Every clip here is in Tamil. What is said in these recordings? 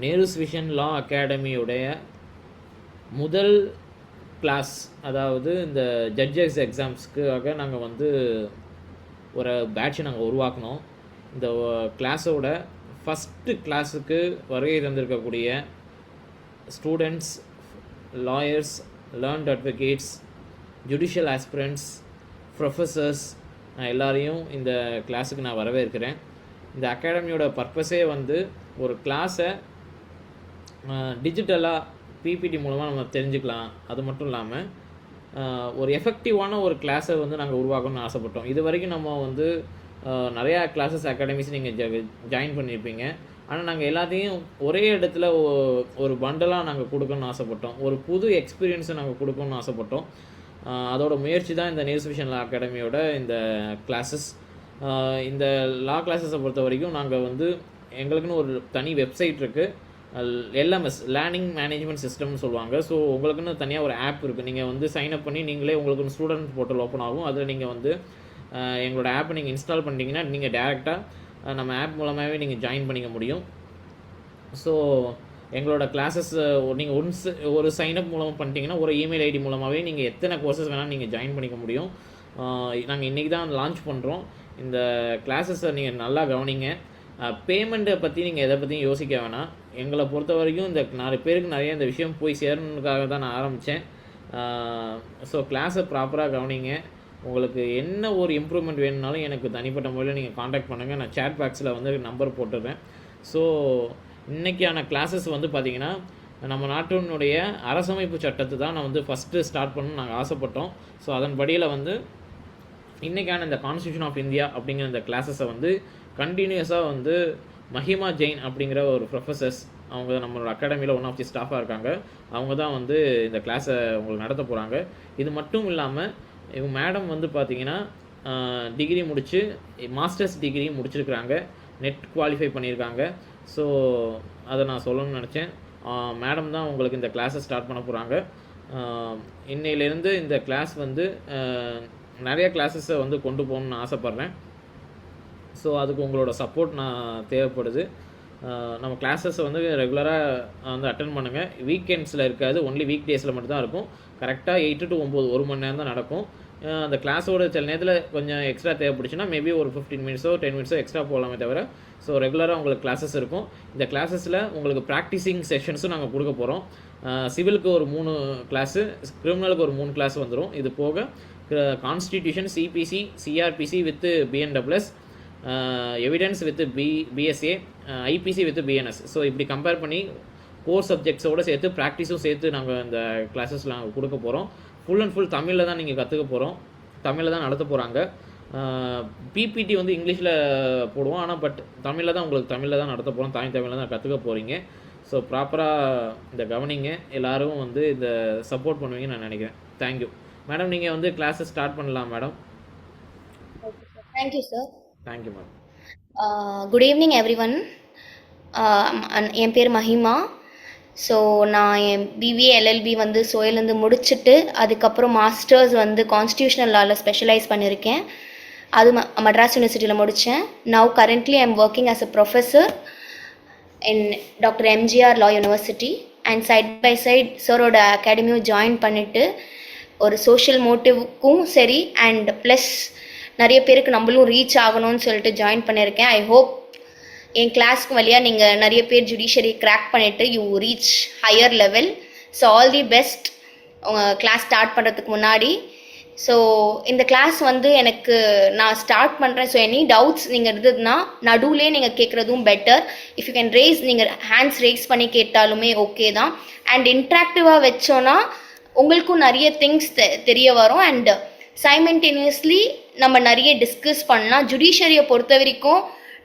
நேருஸ் விஷன் லா அகாடமியுடைய முதல் கிளாஸ், அதாவது இந்த ஜட்ஜஸ் எக்ஸாம்ஸ்க்காக நாங்கள் வந்து ஒரு பேட்சை நாங்கள் உருவாக்கினோம். இந்த கிளாஸோட ஃபஸ்ட்டு கிளாஸுக்கு வருகை தந்திருக்கக்கூடிய students, lawyers, learned advocates, judicial aspirants, professors, நான் எல்லாரையும் இந்த கிளாஸுக்கு நான் வரவேற்கிறேன். இந்த அகாடமியோட பர்பஸே வந்து ஒரு கிளாஸை டிஜிட்டலாக பிபிடி மூலமாக நம்ம தெரிஞ்சுக்கலாம். அது மட்டும் இல்லாமல் ஒரு எஃபெக்டிவான ஒரு கிளாஸை வந்து நாங்கள் உருவாக்கணும்னு ஆசைப்பட்டோம். இது வரைக்கும் நம்ம வந்து நிறையா கிளாஸஸ் அகாடமிஸ் நீங்கள் ஜாயின் பண்ணியிருப்பீங்க. ஆனால் நாங்கள் எல்லாத்தையும் ஒரே இடத்துல ஒரு பண்டலாக நாங்கள் கொடுக்கணும்னு ஆசைப்பட்டோம். ஒரு புது எக்ஸ்பீரியன்ஸை நாங்கள் கொடுக்கணும்னு ஆசைப்பட்டோம். அதோட முயற்சி தான் இந்த நேருஸ் விஷன் லா அகாடமியோட இந்த கிளாஸஸ். இந்த லா கிளாஸஸை பொறுத்த வரைக்கும் நாங்கள் வந்து எங்களுக்குன்னு ஒரு தனி வெப்சைட் இருக்குது. எல்எம்எஸ், லேர்னிங் மேனேஜ்மெண்ட் சிஸ்டம்னு சொல்லுவாங்க. ஸோ உங்களுக்குன்னு தனியாக ஒரு ஆப் இருக்குது. நீங்கள் வந்து சைன்அப் பண்ணி நீங்களே உங்களுக்கு ஸ்டூடெண்ட் போர்ட்டல் ஓப்பன் ஆகும். அதில் நீங்கள் வந்து எங்களோட ஆப்பை நீங்கள் இன்ஸ்டால் பண்ணிட்டீங்கன்னா நீங்கள் டேரெக்டாக நம்ம ஆப் மூலமாகவே நீங்கள் ஜாயின் பண்ணிக்க முடியும். ஸோ எங்களோட கிளாஸஸ் நீங்கள் ஒரு சைன்அப் மூலமாக பண்ணிட்டீங்கன்னா ஒரு இமெயில் ஐடி மூலமாகவே நீங்கள் எத்தனை கோர்சஸ் வேணாலும் நீங்கள் ஜாயின் பண்ணிக்க முடியும். நாங்கள் இன்றைக்கி தான் லான்ச் பண்ணுறோம். இந்த கிளாஸஸை நீங்கள் நல்லா கவனிங்க. பேமெண்ட்டை பற்றி நீங்கள் எதை பற்றியும் யோசிக்க வேணாம். எங்களை பொறுத்த வரைக்கும் இந்த 4 பேருக்கு நிறைய இந்த விஷயம் போய் சேரணுக்காக தான் நான் ஆரம்பித்தேன். ஸோ கிளாஸை ப்ராப்பராக கவனிங்க. உங்களுக்கு என்ன ஒரு இம்ப்ரூவ்மெண்ட் வேணும்னாலும் எனக்கு தனிப்பட்ட முறையில் நீங்கள் காண்டாக்ட் பண்ணுங்கள். நான் சேட் பாக்ஸில் வந்து நம்பர் போட்டுடுறேன். ஸோ இன்றைக்கான கிளாஸஸ் வந்து பார்த்திங்கன்னா நம்ம நாட்டினுடைய அரசமைப்பு சட்டத்தை தான் நான் வந்து ஃபஸ்ட்டு ஸ்டார்ட் பண்ணணும்னு நாங்கள் ஆசைப்பட்டோம். ஸோ அதன்படியில் வந்து இன்றைக்கான இந்த கான்ஸ்டியூஷன் ஆஃப் இந்தியா அப்படிங்கிற இந்த கிளாஸஸை வந்து கண்டினியூஸாக வந்து மஹிமா ஜெயின் அப்படிங்கிற ஒரு ப்ரொஃபஸர்ஸ், அவங்க நம்மளோட அகாடமியில் ஒன் ஆஃப் தி ஸ்டாஃபாக இருக்காங்க. அவங்க தான் வந்து இந்த கிளாஸை உங்களுக்கு நடத்த போகிறாங்க. இது மட்டும் இல்லாமல் இவங்க மேடம் வந்து பார்த்திங்கன்னா டிகிரி முடித்து மாஸ்டர்ஸ் டிகிரி முடிச்சிருக்கிறாங்க, நெட் குவாலிஃபை பண்ணியிருக்காங்க. ஸோ அதை நான் சொல்லணும்னு நினச்சேன். மேடம் தான் உங்களுக்கு இந்த கிளாஸை ஸ்டார்ட் பண்ண போகிறாங்க. இன்னையிலேருந்து இந்த கிளாஸ் வந்து நிறைய கிளாஸஸை வந்து கொண்டு போகணுன்னு ஆசைப்பட்றேன். ஸோ அதுக்கு உங்களோட சப்போர்ட் நான் தேவைப்படுது. நம்ம கிளாஸஸை வந்து ரெகுலராக வந்து அட்டன் பண்ணுங்கள். வீக்கெண்ட்ஸில் இருக்காது, ஒன்லி வீக் டேஸில் மட்டும்தான் இருக்கும். கரெக்டாக 8 to 9 1 மணி நேரம் தான் நடக்கும். அந்த கிளாஸோட சில நேரத்தில் கொஞ்சம் எக்ஸ்ட்ரா தேவைப்படுச்சுன்னா மேபி ஒரு 15 மினிட்ஸோ 10 மினிட்ஸோ எக்ஸ்ட்ரா போகலாமே தவிர, ஸோ ரெகுலராக உங்களுக்கு கிளாஸஸ் இருக்கும். இந்த கிளாஸஸில் உங்களுக்கு ப்ராக்டிஸிங் செஷன்ஸும் நாங்கள் கொடுக்க போகிறோம். சிவிலுக்கு ஒரு 3 கிளாஸு, கிரிமினலுக்கு ஒரு 3 கிளாஸ் வந்துடும். இது போக constitution, CPC, CrPC with BNSS, evidence with BSA, IPC with BNS. So இப்படி கம்பேர் பண்ணி கோர் சப்ஜெக்ட்ஸோடு சேர்த்து ப்ராக்டிஸும் சேர்த்து நாங்கள் இந்த கிளாஸஸில் நாங்கள் கொடுக்க போகிறோம். ஃபுல் அண்ட் ஃபுல் தமிழில் தான் நீங்கள் கற்றுக்க போகிறோம். தமிழில் தான் நடத்த போகிறாங்க. பிபிடி வந்து இங்கிலீஷில் போடுவோம், ஆனால் தமிழில் தான் உங்களுக்கு தமிழில் தான் நடத்த போகிறோம். தமிழில் தான் கற்றுக்க போகிறீங்க. ஸோ ப்ராப்பராக இந்த கவனிங்க. எல்லோரும் வந்து இந்த சப்போர்ட் பண்ணுவீங்கன்னு நான் நினைக்கிறேன். Thank you madam. நீங்கள் வந்து கிளாஸை ஸ்டார்ட் பண்ணலாம் madam. Thank you sir. Thank you madam. Good evening everyone. என் பேர் மஹிமா. ஸோ நான் என் பிபிஏ எல்எல்பி வந்து சோயிலேருந்து முடிச்சுட்டு அதுக்கப்புறம் மாஸ்டர்ஸ் வந்து கான்ஸ்டியூஷனல் லாவில் ஸ்பெஷலைஸ் பண்ணியிருக்கேன். அது மட்ராஸ் யூனிவர்சிட்டியில் முடித்தேன். Now currently I am working as a professor in doctor MGR law university. And side by side சாரோட அகாடமியும் ஜாயின் பண்ணிவிட்டு ஒரு சோஷியல் மோட்டிவ்க்கும் சரி அண்ட் ப்ளஸ் நிறைய பேருக்கு நம்மளும் ரீச் ஆகணும்னு சொல்லிட்டு ஜாயின் பண்ணியிருக்கேன். ஐ ஹோப் என் கிளாஸ்க்கு வழியாக நீங்கள் நிறைய பேர் ஜுடிஷியரி கிராக் பண்ணிவிட்டு you reach higher level. So all the best உங்கள் கிளாஸ் ஸ்டார்ட் பண்ணுறதுக்கு முன்னாடி. ஸோ இந்த கிளாஸ் வந்து எனக்கு நான் ஸ்டார்ட் பண்ணுறேன். ஸோ எனி டவுட்ஸ் நீங்கள் இருந்ததுன்னா நடுவுலேயே நீங்கள் கேட்குறதும் better. If you can raise, நீங்கள் ஹேண்ட்ஸ் ரேஸ் பண்ணி கேட்டாலுமே ஓகே தான். அண்ட் இன்ட்ராக்டிவாக வச்சோன்னா உங்களுக்கும் நிறைய திங்ஸ் தெரிய வரும். அண்ட் சைமல்டேனியஸ்லி நம்ம நிறைய டிஸ்கஸ் பண்ணலாம். ஜுடிஷியரியை பொறுத்த வரைக்கும்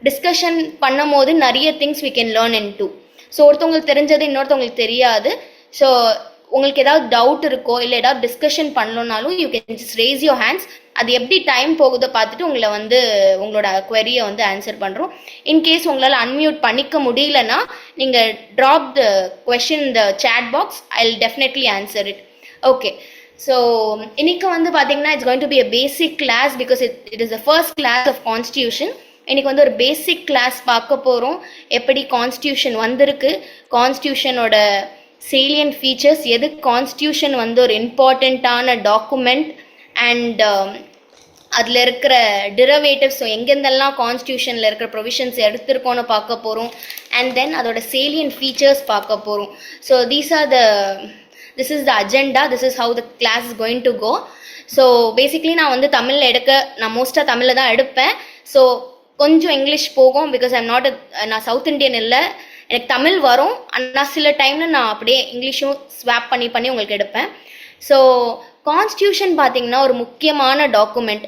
டிஸ்கஷன் பண்ணும் போது நிறைய things we can learn in two. So ஒருத்தவங்களுக்கு தெரிஞ்சது இன்னொருத்தவங்களுக்கு தெரியாது. ஸோ உங்களுக்கு ஏதாவது டவுட் இருக்கோ இல்லை ஏதாவது டிஸ்கஷன் பண்ணணுன்னாலும் you can just raise your hands. அது எப்படி டைம் போகுதோ பார்த்துட்டு உங்களை வந்து உங்களோட குவரியை வந்து ஆன்சர் பண்ணுறோம். இன்கேஸ் உங்களால் அன்மியூட் பண்ணிக்க முடியலன்னா நீங்கள் drop the question the chat box. I will definitely answer it. Okay. So இன்னைக்கு வந்து பார்த்தீங்கன்னா it's going to be a basic class because it is the first class of constitution. இன்னைக்கு வந்து ஒரு பேசிக் கிளாஸ் பார்க்க போகிறோம். எப்படி கான்ஸ்டியூஷன் வந்திருக்கு, கான்ஸ்டியூஷனோட salient ஃபீச்சர்ஸ், எது கான்ஸ்டியூஷன் வந்து ஒரு இம்பார்ட்டண்ட்டான டாக்குமெண்ட், அண்ட் அதில் இருக்கிற டிரைவேட்டிவ்ஸ், ஸோ எங்கெந்தெல்லாம் கான்ஸ்டியூஷனில் இருக்கிற ப்ரொவிஷன்ஸ் எடுத்திருக்கோன்னு பார்க்க போகிறோம். அண்ட் தென் அதோட salient ஃபீச்சர்ஸ் பார்க்க போகிறோம். So this is the agenda, this is how the class is going to go. So basically நான் வந்து நான் மோஸ்ட்டாக தமிழில் தான் எடுப்பேன். ஸோ கொஞ்சம் இங்கிலீஷ் போகும், பிகாஸ் நான் சவுத் இண்டியன் இல்லை, எனக்கு தமிழ் வரும். ஆனால் சில டைமில் நான் அப்படியே இங்கிலீஷும் ஸ்வாப் பண்ணி உங்களுக்கு எடுப்பேன். ஸோ கான்ஸ்டியூஷன் பார்த்தீங்கன்னா ஒரு முக்கியமான டாக்குமெண்ட்.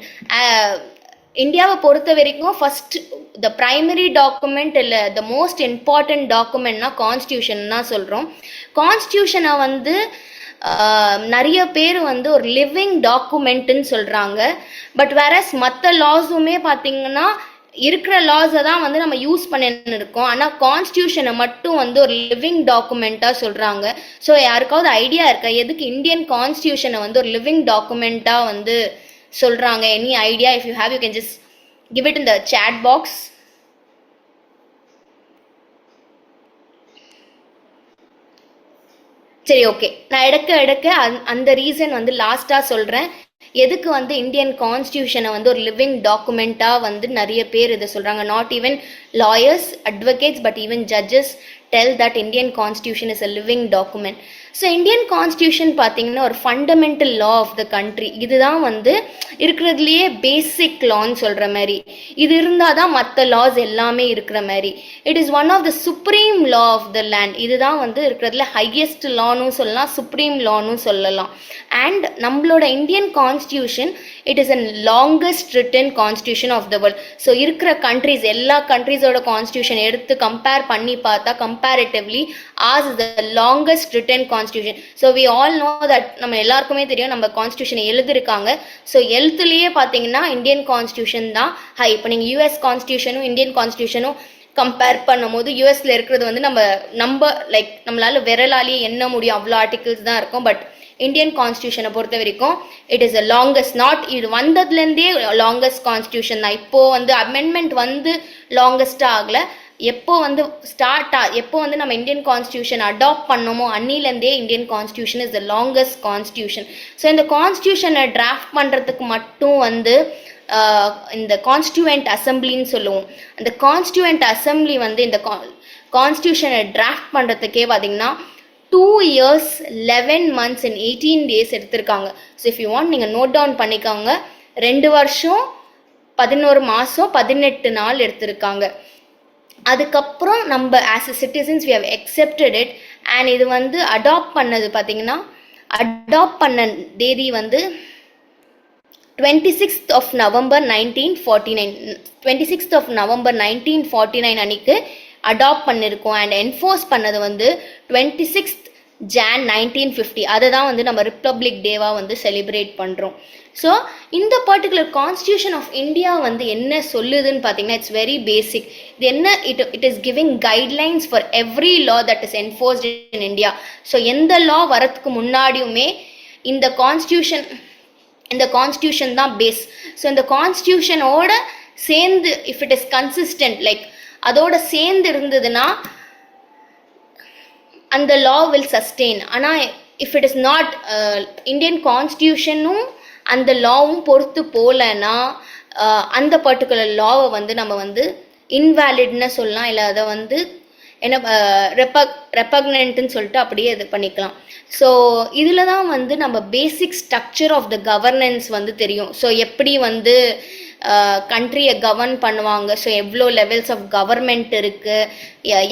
இந்தியாவை பொறுத்த வரைக்கும் ஃபர்ஸ்ட் த ப்ரைமரி டாக்குமெண்ட் இல்லை த மோஸ்ட் இம்பார்ட்டன்ட் டாக்குமெண்ட்னா கான்ஸ்டியூஷன் தான் சொல்கிறோம். கான்ஸ்டியூஷனை வந்து நிறைய பேர் வந்து ஒரு லிவிங் டாக்குமெண்ட்டுன்னு சொல்கிறாங்க. பட் வேறஸ் மற்ற லாஸுமே பார்த்தீங்கன்னா இருக்கிற லாஸை தான் வந்து நம்ம யூஸ் பண்ணின்னு இருக்கோம். ஆனால் கான்ஸ்டியூஷனை மட்டும் வந்து ஒரு லிவிங் டாக்குமெண்ட்டாக சொல்கிறாங்க. ஸோ யாருக்காவது ஐடியா இருக்கா எதுக்கு இந்தியன் கான்ஸ்டியூஷனை வந்து ஒரு லிவிங் டாக்குமெண்ட்டாக வந்து சொல்கிறாங்க? Any idea? If you have you can just give it in the chat box. சரி, ஓகே, நான் எடுக்க அந்த ரீசன் வந்து லாஸ்ட்டாக சொல்கிறேன். எதுக்கு வந்து இந்தியன் கான்ஸ்டியூஷனை வந்து ஒரு லிவிங் டாக்குமெண்ட்டாக வந்து நிறைய பேர் இதை சொல்கிறாங்க. Not even lawyers, advocates, but even judges tell that Indian constitution is a living document. So Indian constitution பார்த்தீங்கன்னா ஒரு fundamental law of the country. இதுதான் வந்து இருக்கிறதுலையே பேசிக் லான்னு சொல்கிற மாதிரி. இது இருந்தால் தான் மற்ற லாஸ் எல்லாமே இருக்கிற மாதிரி. It is one of the supreme law of the land. இதுதான் வந்து இருக்கிறதுல ஹையஸ்ட் லான்னு சொல்லலாம், சுப்ரீம் லான்னு சொல்லலாம். அண்ட் நம்மளோட Indian constitution it is a longest written constitution of the world. So இருக்கிற கண்ட்ரிஸ், எல்லா கண்ட்ரிஸோட கான்ஸ்டியூஷன் எடுத்து கம்பேர் பண்ணி பார்த்தா comparatively as the longest written constitution. So we all know that நம்ம எல்லாருக்குமே தெரியும் நம்ம கான்ஸ்டியூஷனை எழுதிருக்காங்க. ஸோ எழுத்துலேயே பார்த்தீங்கன்னா இந்தியன் கான்ஸ்டியூஷன் தான் ஹை. இப்போ நீங்கள் யூஎஸ் கான்ஸ்டியூஷனும் இந்தியன் கான்ஸ்டியூஷனும் கம்பேர் பண்ணும் போது யூஎஸ்ல இருக்கிறது வந்து நம்மளால விரலாலேயே எண்ண முடியும், அவ்வளோ ஆர்டிகிள்ஸ் தான் இருக்கும். பட் இந்தியன் கான்ஸ்டியூஷனை பொறுத்த வரைக்கும் it is a longest, not இது வந்ததுலேருந்தே லாங்கஸ்ட் கான்ஸ்டியூஷன் தான். இப்போ வந்து அமெண்ட்மெண்ட் வந்து லாங்கஸ்டாக ஆகலை. எப்போ வந்து நம்ம இந்தியன் கான்ஸ்டியூஷன் அடாப்ட் பண்ணோமோ அன்னிலேருந்தே Indian constitution is the longest constitution. So இந்த கான்ஸ்டியூஷனை டிராஃப்ட் பண்ணுறதுக்கு மட்டும் வந்து இந்த கான்ஸ்டியூவன்ட் அசம்பிளின்னு சொல்லுவோம். அந்த கான்ஸ்டியூவன்ட் அசம்பிளி வந்து இந்த கான்ஸ்டியூஷனை டிராஃப்ட் பண்ணுறதுக்கே பார்த்தீங்கன்னா 2 years 11 months and 18 days எடுத்திருக்காங்க. ஸோ இஃப் யூ வாண்ட் நீங்கள் நோட் டவுன் பண்ணிக்கோங்க. 2 வருஷம் 11 மாதம் 18 நாள் எடுத்திருக்காங்க. அதுக்கப்புறம் நம்ம as a citizens we have accepted it. And இது வந்து அடாப்ட் பண்ணது பார்த்தீங்கன்னா அடாப்ட் பண்ண தேதி வந்து 26th of November 1949. 26th of November 1949 அன்னைக்கு அடாப்ட் பண்ணியிருக்கோம். அண்ட் என்ஃபோர்ஸ் பண்ணது வந்து 26th Jan 1950. அதை தான் வந்து நம்ம ரிப்பப்ளிக் டேவாக வந்து செலிப்ரேட் பண்ணுறோம். ஸோ இந்த பர்டிகுலர் கான்ஸ்டியூஷன் ஆஃப் இந்தியா வந்து என்ன சொல்லுதுன்னு பார்த்தீங்கன்னா இட்ஸ் வெரி பேசிக். இது என்ன, it is giving guidelines for every law that is enforced in India. So எந்த லா வரத்துக்கு முன்னாடியுமே இந்த கான்ஸ்டியூஷன் தான் பேஸ். ஸோ இந்த கான்ஸ்டியூஷனோட சேர்ந்து இஃப் இட் இஸ் கன்சிஸ்டன்ட், அதோட சேர்ந்து இருந்ததுன்னா அந்த லா வில் சஸ்டெயின். ஆனால் if it is not, Indian கான்ஸ்டியூஷனும் அந்த லாவும் பொறுத்து போகலன்னா அந்த பர்டிகுலர் லாவை வந்து நம்ம வந்து இன்வேலிட்னு சொல்லலாம், இல்லை அதை வந்து என்ன ரெபக்னன்ட்னு சொல்லிட்டு அப்படியே இது பண்ணிக்கலாம். ஸோ இதில் தான் வந்து நம்ம basic structure of the governance வந்து தெரியும். ஸோ எப்படி வந்து கண்ட்ரியை கவர்ன் பண்ணுவாங்க, ஸோ எவ்வளோ லெவல்ஸ் ஆஃப் கவர்மெண்ட் இருக்குது,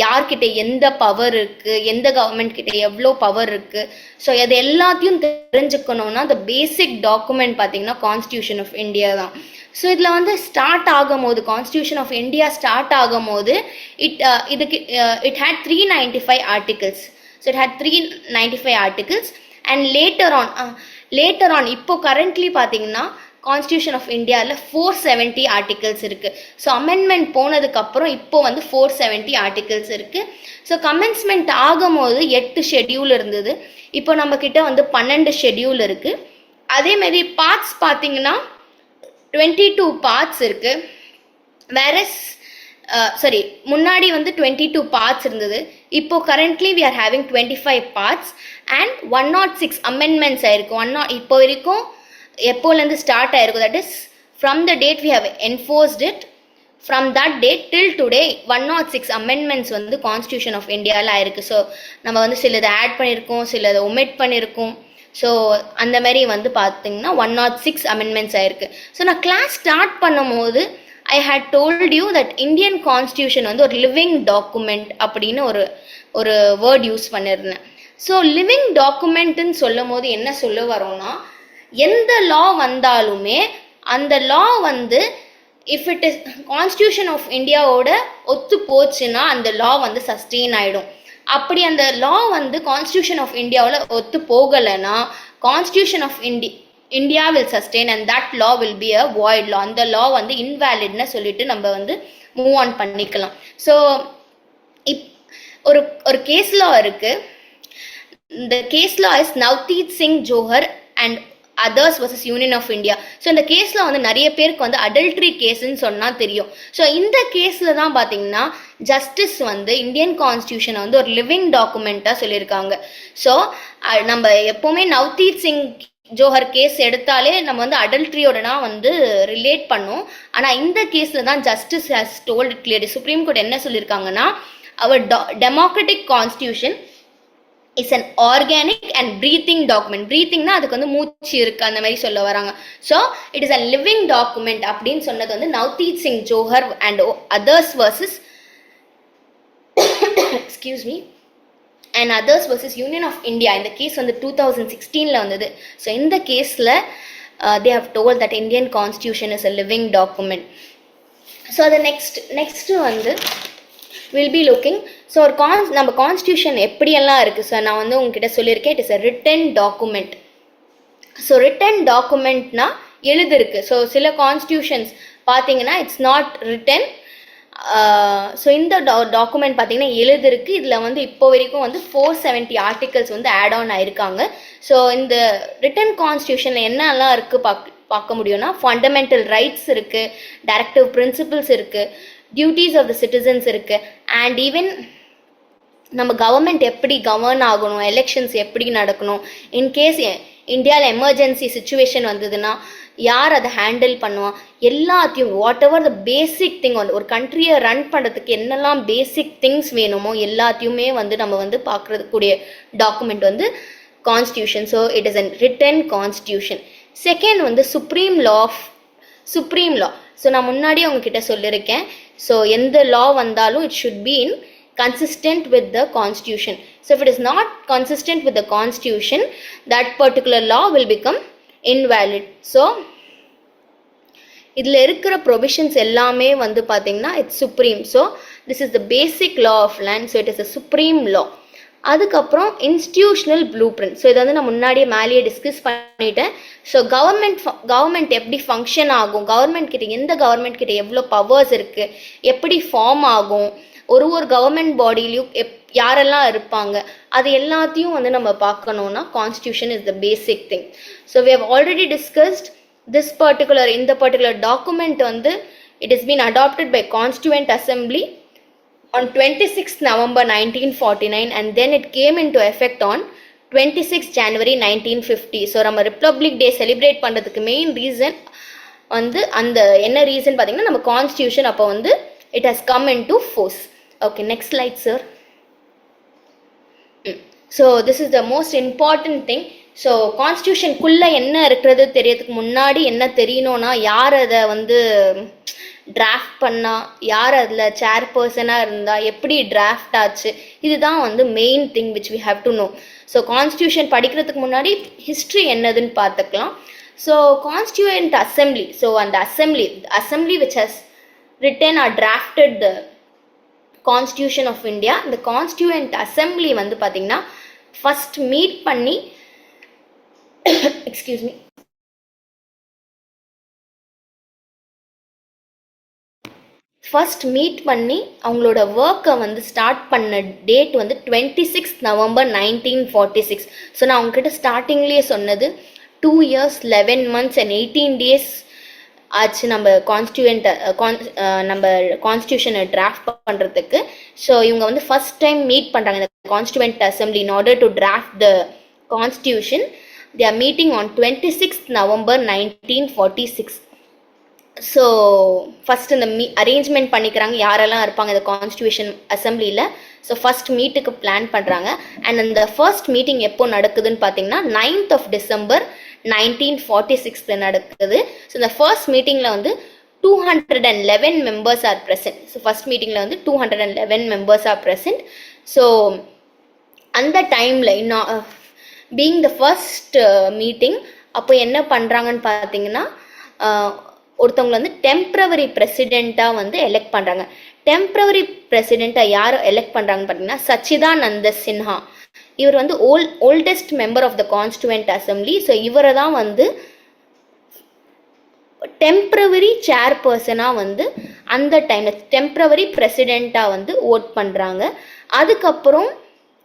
யார்கிட்ட எந்த பவர் இருக்குது, எந்த கவர்மெண்ட் கிட்ட எவ்வளோ பவர் இருக்குது. ஸோ அது எல்லாத்தையும் தெரிஞ்சுக்கணுன்னா the பேசிக் டாக்குமெண்ட் பார்த்தீங்கன்னா கான்ஸ்டியூஷன் ஆஃப் இந்தியா தான். ஸோ இதில் வந்து ஸ்டார்ட் ஆகும் போது கான்ஸ்டியூஷன் ஆஃப் இந்தியா ஸ்டார்ட் ஆகும் போது it had 395 articles. So it had 395 articles and later on இப்போ கரண்ட்லி பார்த்தீங்கன்னா கான்ஸ்டியூஷன் ஆஃப் இந்தியாவில் 470 ஆர்டிகல்ஸ் இருக்குது. ஸோ அமெண்ட்மெண்ட் போனதுக்கப்புறம் இப்போ வந்து 470 ஆர்டிகல்ஸ் இருக்குது. ஸோ கமென்ஸ்மெண்ட் ஆகும் போது 8 ஷெட்யூல் இருந்தது, இப்போ நம்மக்கிட்ட வந்து 12 ஷெட்யூல் இருக்குது. அதேமாரி பார்ட்ஸ் பார்த்தீங்கன்னா 22 பார்ட்ஸ் இருக்குது. வேரஸ் சாரி முன்னாடி வந்து 22 பார்ட்ஸ் இருந்தது. இப்போ currently we are having 25 parts and 106 amendments ஆயிருக்கு. இப்போ வரைக்கும் எப்போலேருந்து ஸ்டார்ட் ஆயிருக்கும், that is from the date we have enforced it, from that date till today 106 amendments வந்து கான்ஸ்டியூஷன் ஆஃப் இந்தியாவில் ஆயிருக்கு. ஸோ நம்ம வந்து சிலதை ஆட் பண்ணியிருக்கோம், சிலதை ஒமிட் பண்ணியிருக்கோம். ஸோ அந்த மாதிரி வந்து பார்த்தீங்கன்னா 106 அமெண்ட்மெண்ட்ஸ் ஆயிருக்கு. ஸோ நான் கிளாஸ் ஸ்டார்ட் பண்ணும் போது I had told you that Indian constitution வந்து ஒரு லிவிங் டாக்குமெண்ட் அப்படின்னு ஒரு வேர்ட் யூஸ் பண்ணியிருந்தேன். ஸோ லிவிங் டாக்குமெண்ட்டுன்னு சொல்லும் போது என்ன சொல்ல வரோம்னா, எந்த லா வந்தாலுமே அந்த லா வந்து if it is constitution of இந்தியாவோட ஒத்து போச்சுன்னா அந்த லா வந்து சஸ்டெயின் ஆகிடும். அப்படி அந்த லா வந்து கான்ஸ்டியூஷன் ஆஃப் இந்தியாவில் ஒத்து போகலைன்னா constitution of India will sustain and that law will be a void law. அந்த லா வந்து இன்வேலிட்னு சொல்லிட்டு நம்ம வந்து மூவ் ஆன் பண்ணிக்கலாம். ஸோ ஒரு கேஸ் லா இருக்கு. இந்த case law is Navtej Singh Johar and others versus Union of India. So இந்த கேஸில் வந்து நிறைய பேருக்கு வந்து அடல்ட்ரி கேஸ்ன்னு சொன்னால் தெரியும். ஸோ இந்த கேஸில் தான் பார்த்தீங்கன்னா ஜஸ்டிஸ் வந்து இந்தியன் கான்ஸ்டியூஷனை வந்து ஒரு லிவிங் டாக்குமெண்ட்டாக சொல்லியிருக்காங்க. ஸோ நம்ம எப்போவுமே நவ்தீத் சிங் ஜோஹர் கேஸ் எடுத்தாலே நம்ம வந்து அடல்ட்ரியோடனா வந்து ரிலேட் பண்ணோம். ஆனால் இந்த கேஸில் தான் justice has told clearly. Supreme court என்ன சொல்லியிருக்காங்கன்னா, our democratic constitution is an organic and breathing document. ப்ரீத்திங்னா அதுக்கு வந்து மூச்சு இருக்கு அந்த மாதிரி சொல்ல வராங்க. So it is a living document அப்படின்னு சொன்னது வந்து Navtej Singh Johar and others versus excuse me and others versus Union of India. இந்த கேஸ் வந்து 2016 வந்தது. ஸோ இந்த கேஸில் they have told that Indian constitution is a living document. So அது நெக்ஸ்ட்டு வந்து வில் பி லுக்கிங். ஸோ ஒரு நம்ம கான்ஸ்டியூஷன் எப்படியெல்லாம் இருக்குது. ஸோ நான் வந்து உங்ககிட்ட சொல்லியிருக்கேன், it is a written document. So written டாக்குமெண்ட்னா எழுதிருக்கு. ஸோ சில கான்ஸ்டியூஷன்ஸ் பார்த்தீங்கன்னா இட்ஸ் நாட் ரிட்டன். ஸோ இந்த டாக்குமெண்ட் பார்த்தீங்கன்னா எழுதிருக்கு. இதில் வந்து இப்போ வரைக்கும் வந்து 470 ஆர்டிகல்ஸ் வந்து ஆட் ஆன் ஆயிருக்காங்க. ஸோ இந்த ரிட்டன் கான்ஸ்டியூஷனில் என்னெல்லாம் இருக்குது பார்க்க முடியும்னா, ஃபண்டமெண்டல் ரைட்ஸ் இருக்குது, டைரக்டிவ் பிரின்சிபிள்ஸ் இருக்குது, டியூட்டிஸ் ஆஃப் த சிட்டிசன்ஸ் இருக்குது, அண்ட் ஈவன் நம்ம கவர்மெண்ட் எப்படி கவர்ன் ஆகணும், எலெக்ஷன்ஸ் எப்படி நடக்கணும், இன்கேஸ் இந்தியாவில் எமர்ஜென்சி சுச்சுவேஷன் வந்ததுன்னா யார் அதை ஹேண்டில் பண்ணுவான், எல்லாத்தையும் what ever the basic thing வந்து ஒரு கண்ட்ரியை ரன் பண்ணுறதுக்கு என்னெல்லாம் பேசிக் திங்ஸ் வேணுமோ எல்லாத்தையுமே வந்து நம்ம வந்து பார்க்குறதுக்கூடிய டாக்குமெண்ட் வந்து constitution. So it is an return constitution. Second வந்து சுப்ரீம் லா. ஸோ நான் முன்னாடியே உங்ககிட்ட சொல்லியிருக்கேன். ஸோ எந்த லா வந்தாலும் it should be in consistent with the constitution. So if it is not consistent with the constitution, that particular law will become invalid. So இதில் இருக்கிற ப்ரொவிஷன்ஸ் எல்லாமே வந்து பார்த்தீங்கன்னா it's supreme. So this is the basic law of land. So it is a supreme law. அதுக்கப்புறம் இன்ஸ்டிடியூஷனல் ப்ளூ பிரிண்ட். ஸோ இதை வந்து நான் முன்னாடியே மேலேயே டிஸ்கஸ் பண்ணிட்டேன். ஸோ கவர்மெண்ட் எப்படி ஃபங்க்ஷன் ஆகும், எந்த கவர்மெண்ட் கிட்ட எவ்வளோ பவர்ஸ் இருக்குது, எப்படி ஃபார்ம் ஆகும், ஒரு கவர்மெண்ட் பாடியிலையும் யாரெல்லாம் இருப்பாங்க, அது எல்லாத்தையும் வந்து நம்ம பார்க்கணுன்னா constitution is the basic thing. So we have already discussed இந்த பர்டிகுலர் டாக்குமெண்ட் வந்து it is been adopted by constituent assembly on 26th November 1949 and then it came into effect on 26th January 1950. So நம்ம ரிப்பப்ளிக் டே செலிப்ரேட் பண்ணுறதுக்கு மெயின் ரீசன் வந்து அந்த என்ன ரீசன் பார்த்தீங்கன்னா நம்ம கான்ஸ்டியூஷன் அப்போ வந்து it has come into force. Okay, next slide sir. So this is the most important thing. So கான்ஸ்டியூஷனுக்குள்ளே என்ன இருக்கிறது தெரியறதுக்கு முன்னாடி என்ன தெரியணும்னா, யார் அதை வந்து டிராஃப்ட் பண்ணால், யார் அதில் சேர்பர்சனாக இருந்தால், எப்படி டிராஃப்ட் ஆச்சு, இதுதான் வந்து main thing which we have to know. So constitution படிக்கிறதுக்கு முன்னாடி ஹிஸ்ட்ரி என்னதுன்னு பார்த்துக்கலாம். So constituent assembly. ஸோ அந்த assembly which has written or drafted the constitution of India. இந்த கான்ஸ்டியூவன்ட் அசம்பிளி வந்து பார்த்திங்கன்னா ஃபஸ்ட் மீட் பண்ணி எக்ஸ்கியூஸ் மீ அவங்களோட ஒர்க்கை வந்து ஸ்டார்ட் பண்ண டேட் வந்து 26th November 1946. ஸோ நான் அவங்ககிட்ட ஸ்டார்டிங்லேயே சொன்னது 2 years 11 months and 18 days ஆச்சு நம்ம நம்ம கான்ஸ்டியூஷனை டிராஃப்ட் பண்ணுறதுக்கு. ஸோ இவங்க வந்து ஃபர்ஸ்ட் டைம் மீட் பண்ணுறாங்க இந்த constituent assembly in order to draft the constitution. they are meeting on 26th November 1946. So first இந்த அரேஞ்ச்மெண்ட் பண்ணிக்கிறாங்க யாரெல்லாம் இருப்பாங்க இந்த கான்ஸ்டியூஷன் அசம்பிளியில். ஸோ ஃபஸ்ட் மீட்டுக்கு பிளான் பண்ணுறாங்க. அண்ட் அந்த ஃபர்ஸ்ட் மீட்டிங் எப்போ நடக்குதுன்னு பார்த்தீங்கன்னா 9th of December 1946 நடக்குது. ஸோ இந்த ஃபர்ஸ்ட் மீட்டிங்கில் வந்து 211 members are present. So first மீட்டிங்கில் வந்து 211 மெம்பர்ஸ் ஆர் ப்ரெசென்ட். ஸோ அந்த டைமில் இன்னும் பீயிங் த ஃபர்ஸ்ட் மீட்டிங் அப்போ என்ன பண்ணுறாங்கன்னு பார்த்தீங்கன்னா ஒருத்தவங்களை வந்து டெம்ப்ரவரி பிரசிடெண்ட்டாக வந்து எலெக்ட் பண்ணுறாங்க. டெம்ப்ரவரி பிரசிடெண்ட்டாக யார் எலெக்ட் பண்ணுறாங்கன்னு பார்த்தீங்கன்னா சச்சிதானந்த சின்ஹா. இவர் வந்து oldest member of the constituent assembly. So இவரை தான் வந்து டெம்ப்ரவரி சேர்பர்சனாக வந்து அந்த டைமில் டெம்ப்ரவரி பிரசிடெண்ட்டாக வந்து ஓட் பண்ணுறாங்க. அதுக்கப்புறம்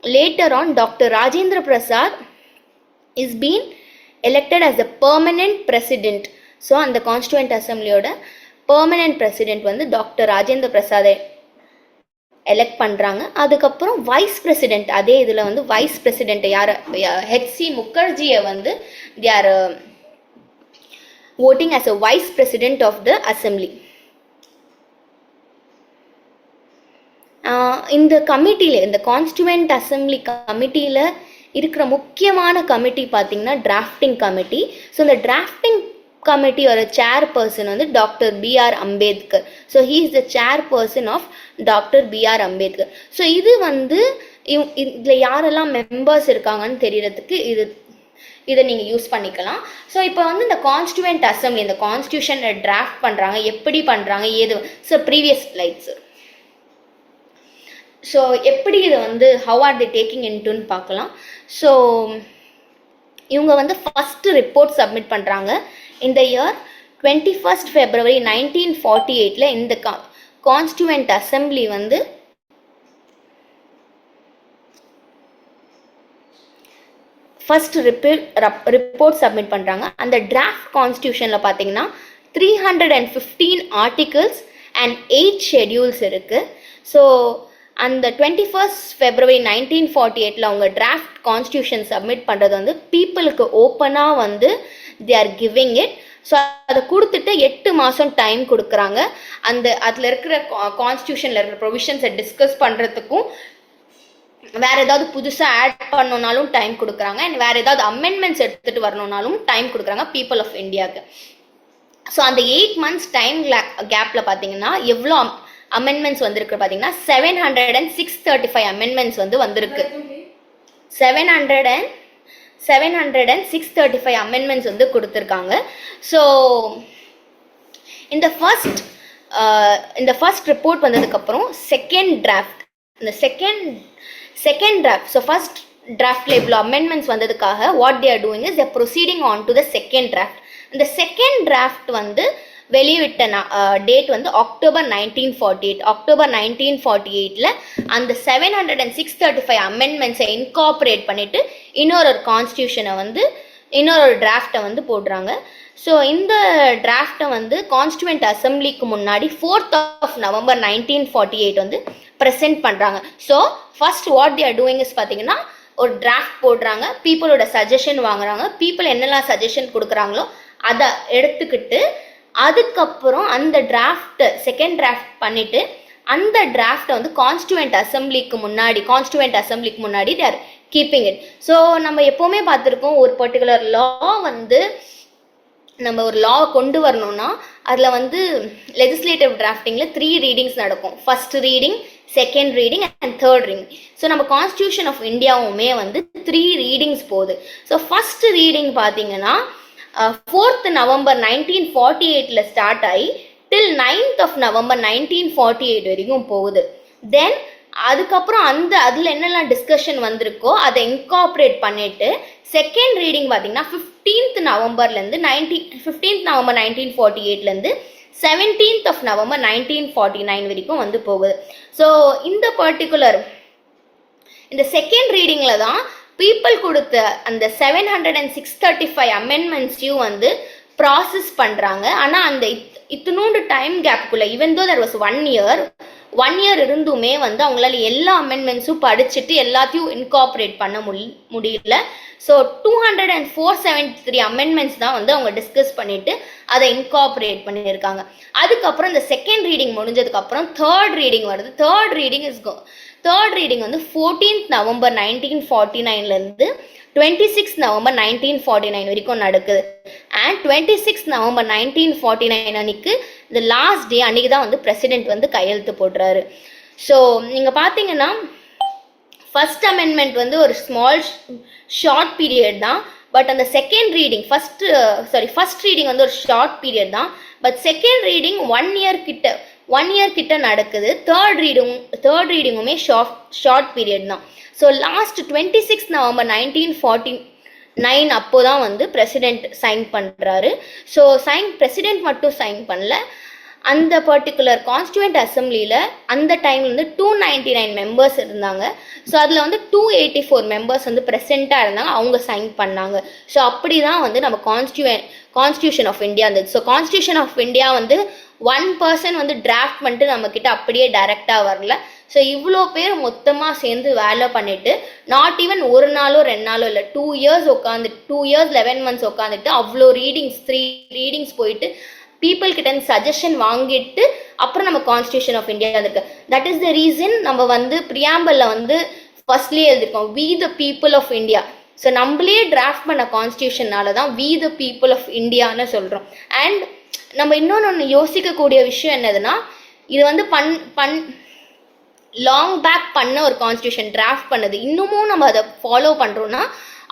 later on doctor Rajendra Prasad is been elected as the permanent president. So அந்த கான்ஸ்டியூண்ட் அசம்பிளியோட பெர்மனன்ட் பிரசிடென்ட் வந்து டாக்டர் ராஜேந்திர பிரசாதை எலெக்ட் பண்ணுறாங்க. அதுக்கப்புறம் வைஸ் பிரசிடென்ட் அதே இதில் வந்து வைஸ் பிரசிடென்ட் யார் ஹெச்சி முகர்ஜியை வந்து they are voting as a vice president of the assembly. இந்த கமிட்டியில் இந்த கான்ஸ்டியூண்ட் அசம்பிளி கமிட்டியில் இருக்கிற முக்கியமான கமிட்டி பார்த்தீங்கன்னா டிராஃப்டிங் கமிட்டி. ஸோ இந்த டிராஃப்டிங் கமிட்டியோட சேர்பர்சன் வந்து doctor B R Ambedkar. So he is the chairperson of doctor B R Ambedkar. So இது வந்து இதில் யாரெல்லாம் மெம்பர்ஸ் இருக்காங்கன்னு தெரியறதுக்கு இதை நீங்கள் யூஸ் பண்ணிக்கலாம். ஸோ இப்போ வந்து இந்த கான்ஸ்டியூண்ட் அசம்பிளி இந்த கான்ஸ்டியூஷனை டிராஃப்ட் பண்ணுறாங்க, எப்படி பண்ணுறாங்க ஏது. So previous slides. ஸோ எப்படி இதை வந்து ஹவ் ஆர் தி டேக்கிங் இன்டுன்னு பார்க்கலாம். ஸோ இவங்க வந்து ஃபஸ்ட்டு ரிப்போர்ட் சப்மிட் பண்ணுறாங்க இந்த இயர் 21st February 1948. இந்த கான்ஸ்டியூண்ட் அசம்பிளி வந்து ஃபர்ஸ்ட் ரிப்போர்ட் சப்மிட் பண்ணுறாங்க. அந்த டிராஃப்ட் கான்ஸ்டியூஷனில் பார்த்தீங்கன்னா 315 ஆர்டிகல்ஸ் அண்ட் 8 ஷெட்யூல்ஸ் இருக்குது. ஸோ அந்த 21st February 1948 அவங்க டிராஃப்ட் கான்ஸ்டியூஷன் சப்மிட் பண்ணுறது வந்து பீப்புளுக்கு ஓப்பனாக வந்து they are giving it. So அதை கொடுத்துட்டு 8 மாதம் டைம் கொடுக்குறாங்க. அதில் இருக்கிற கான்ஸ்டியூஷனில் இருக்கிற ப்ரொவிஷன்ஸை டிஸ்கஸ் பண்ணுறதுக்கும் வேற ஏதாவது புதுசாக ஆட் பண்ணணுன்னாலும் டைம் கொடுக்குறாங்க. அண்ட் வேற ஏதாவது அமெண்ட்மெண்ட்ஸ் எடுத்துகிட்டு வரணுன்னாலும் டைம் கொடுக்குறாங்க பீப்புள் ஆஃப் இந்தியாவுக்கு. ஸோ அந்த 8 months டைம் கேப்பில் பார்த்தீங்கன்னா எவ்வளோ அமெண்ட்மெண்ட்ஸ் வந்திருக்கு பார்த்தீங்கன்னா 735 அமெண்ட்மெண்ட்ஸ் வந்து வந்திருக்கு. 735 அமெண்ட்மெண்ட்ஸ் வந்து கொடுத்துருக்காங்க. ஸோ இந்த ஃபர்ஸ்ட் ரிப்போர்ட் வந்ததுக்கப்புறம் செகண்ட் டிராஃப்ட் ஸோ ஃபர்ஸ்ட் டிராஃப்ட்ல இவ்வளோ அமெண்ட்மெண்ட்ஸ் வந்ததுக்காக what they are doing is they are proceeding on to the second draft. இந்த செகண்ட் டிராஃப்ட் வந்து வெளியிட்ட டேட் வந்து October 1948. October 1948 அந்த 735 அமெண்ட்மெண்ட்ஸை இன்கார்பரேட் பண்ணிட்டு இன்னொரு கான்ஸ்டியூஷனை வந்து இன்னொரு டிராஃப்டை வந்து போடுறாங்க. ஸோ இந்த டிராஃப்டை வந்து கான்ஸ்டியூண்ட் அசம்பிளிக்கு முன்னாடி 4th of November 1948 வந்து ப்ரெசென்ட் பண்ணுறாங்க. So first what they are doing is பார்த்தீங்கன்னா ஒரு டிராஃப்ட் போடுறாங்க, பீப்புளோட சஜஷன் வாங்குறாங்க, பீப்புள் என்னெல்லாம் சஜஷன் கொடுக்குறாங்களோ அதை எடுத்துக்கிட்டு அதுக்கப்புறம் அந்த டிராஃப்ட் செகண்ட் டிராஃப்ட் பண்ணிட்டு அந்த டிராஃப்டை வந்து கான்ஸ்டியூண்ட் அசம்பிளிக்கு முன்னாடி they are keeping it. So நம்ம எப்போவுமே பார்த்துருக்கோம் ஒரு பர்டிகுலர் லா வந்து நம்ம ஒரு லா கொண்டு வரணும்னா அதில் வந்து லெஜிஸ்லேட்டிவ் டிராஃப்டிங்கில் 3 readings நடக்கும். First reading, second reading and third reading. So நம்ம கான்ஸ்டியூஷன் ஆஃப் இந்தியாவுமே வந்து 3 readings போகுது. ஸோ ஃபர்ஸ்ட் ரீடிங் பார்த்தீங்கன்னா 4th November 1948 ஸ்டார்ட் ஆகி டில் 9th of November 1948 வரைக்கும் போகுது. தென் அதுக்கப்புறம் அதில் என்னெல்லாம் டிஸ்கஷன் வந்திருக்கோ அதை இன்கார்பரேட் பண்ணிட்டு செகண்ட் ரீடிங் பார்த்தீங்கன்னா 15th November 1948 17th of November 1949 வரைக்கும் வந்து போகுது. ஸோ இந்த செகண்ட் ரீடிங்கில் தான் பீப்புள் கொடுத்த அந்த 735 அமெண்ட்மெண்ட்ஸையும் வந்து ப்ராசஸ் பண்ணுறாங்க. ஆனால் அந்த இத்தினூண்டு time கேப்புக்குள்ளே even though there was 1 year இருந்துமே வந்து அவங்களால எல்லா அமெண்ட்மெண்ட்ஸும் படிச்சுட்டு எல்லாத்தையும் இன்கார்பரேட் பண்ண முடியல. ஸோ 473 அமெண்ட்மெண்ட்ஸ் தான் வந்து அவங்க டிஸ்கஸ் பண்ணிட்டு அதை இன்கார்பரேட் பண்ணியிருக்காங்க. அதுக்கப்புறம் இந்த செகண்ட் ரீடிங் முடிஞ்சதுக்கப்புறம் தேர்ட் ரீடிங் வருது. தேர்ட் ரீடிங் வந்து 14th நவம்பர் 1949லேருந்து 26th நவம்பர் 1949 வரைக்கும் நடக்குது. அண்ட் 26th நவம்பர் 1949 அன்னைக்கு இந்த லாஸ்ட் டே அன்னைக்கு தான் வந்து பிரசிடென்ட் வந்து கையெழுத்து போடுறாரு. ஸோ நீங்கள் பார்த்தீங்கன்னா ஃபர்ஸ்ட் அமெண்ட்மெண்ட் வந்து ஒரு ஷார்ட் பீரியட் தான். பட் அந்த செகண்ட் ரீடிங் ஃபர்ஸ்ட் ரீடிங் வந்து ஒரு ஷார்ட் பீரியட் தான். பட் செகண்ட் ரீடிங் 1 இயர் கிட்ட நடக்குது. தேர்ட் ரீடிங்குமே ஷார்ட் பீரியட் தான். ஸோ லாஸ்ட் 26th நவம்பர் 1949 அப்போ தான் வந்து பிரசிடென்ட் சைன் பண்ணுறாரு. ஸோ பிரசிடென்ட் மட்டும் சைன் பண்ணல, அந்த பர்டிகுலர் கான்ஸ்டியூண்ட் அசம்பிளியில் அந்த டைமில் வந்து 299 மெம்பர்ஸ் இருந்தாங்க. ஸோ அதில் வந்து 284 மெம்பர்ஸ் வந்து ப்ரெசென்ட்டாக இருந்தாங்க, அவங்க சைன் பண்ணாங்க. ஸோ அப்படி தான் வந்து நம்ம கான்ஸ்டியூஷன் ஆஃப் இந்தியா இருந்தது. ஸோ கான்ஸ்டியூஷன் ஆஃப் இந்தியா வந்து 1 person வந்து டிராஃப்ட் பண்ணிட்டு நம்மக்கிட்ட அப்படியே டைரெக்டாக வரல. ஸோ இவ்வளோ பேர் மொத்தமாக சேர்ந்து வேலை பண்ணிட்டு நாட் ஈவன் ஒரு நாளோ 2 நாளோ இல்லை, 2 years 11 months உட்காந்துட்டு அவ்வளோ 3 ரீடிங்ஸ் போயிட்டு பீப்புள் கிட்ட சஜஷன் வாங்கிட்டு அப்புறம் நம்ம கான்ஸ்டியூஷன் ஆஃப் இந்தியா இருக்கு. தட் இஸ் த ரீசன் நம்ம வந்து பிரியாம்பிள்ல வந்து ஃபர்ஸ்ட்லேயே எழுதிருக்கோம் we the people of India. So நம்மளே டிராஃப்ட் பண்ண கான்ஸ்டியூஷனால தான் வி த பீப்புள் ஆஃப் இந்தியான்னு சொல்கிறோம். அண்ட் நம்ம இன்னொன்று யோசிக்கக்கூடிய விஷயம் என்னதுன்னா, இது வந்து லாங் பேக் பண்ண ஒரு கான்ஸ்டியூஷன் டிராஃப்ட் பண்ணது இன்னமும் நம்ம அதை ஃபாலோ பண்ணுறோன்னா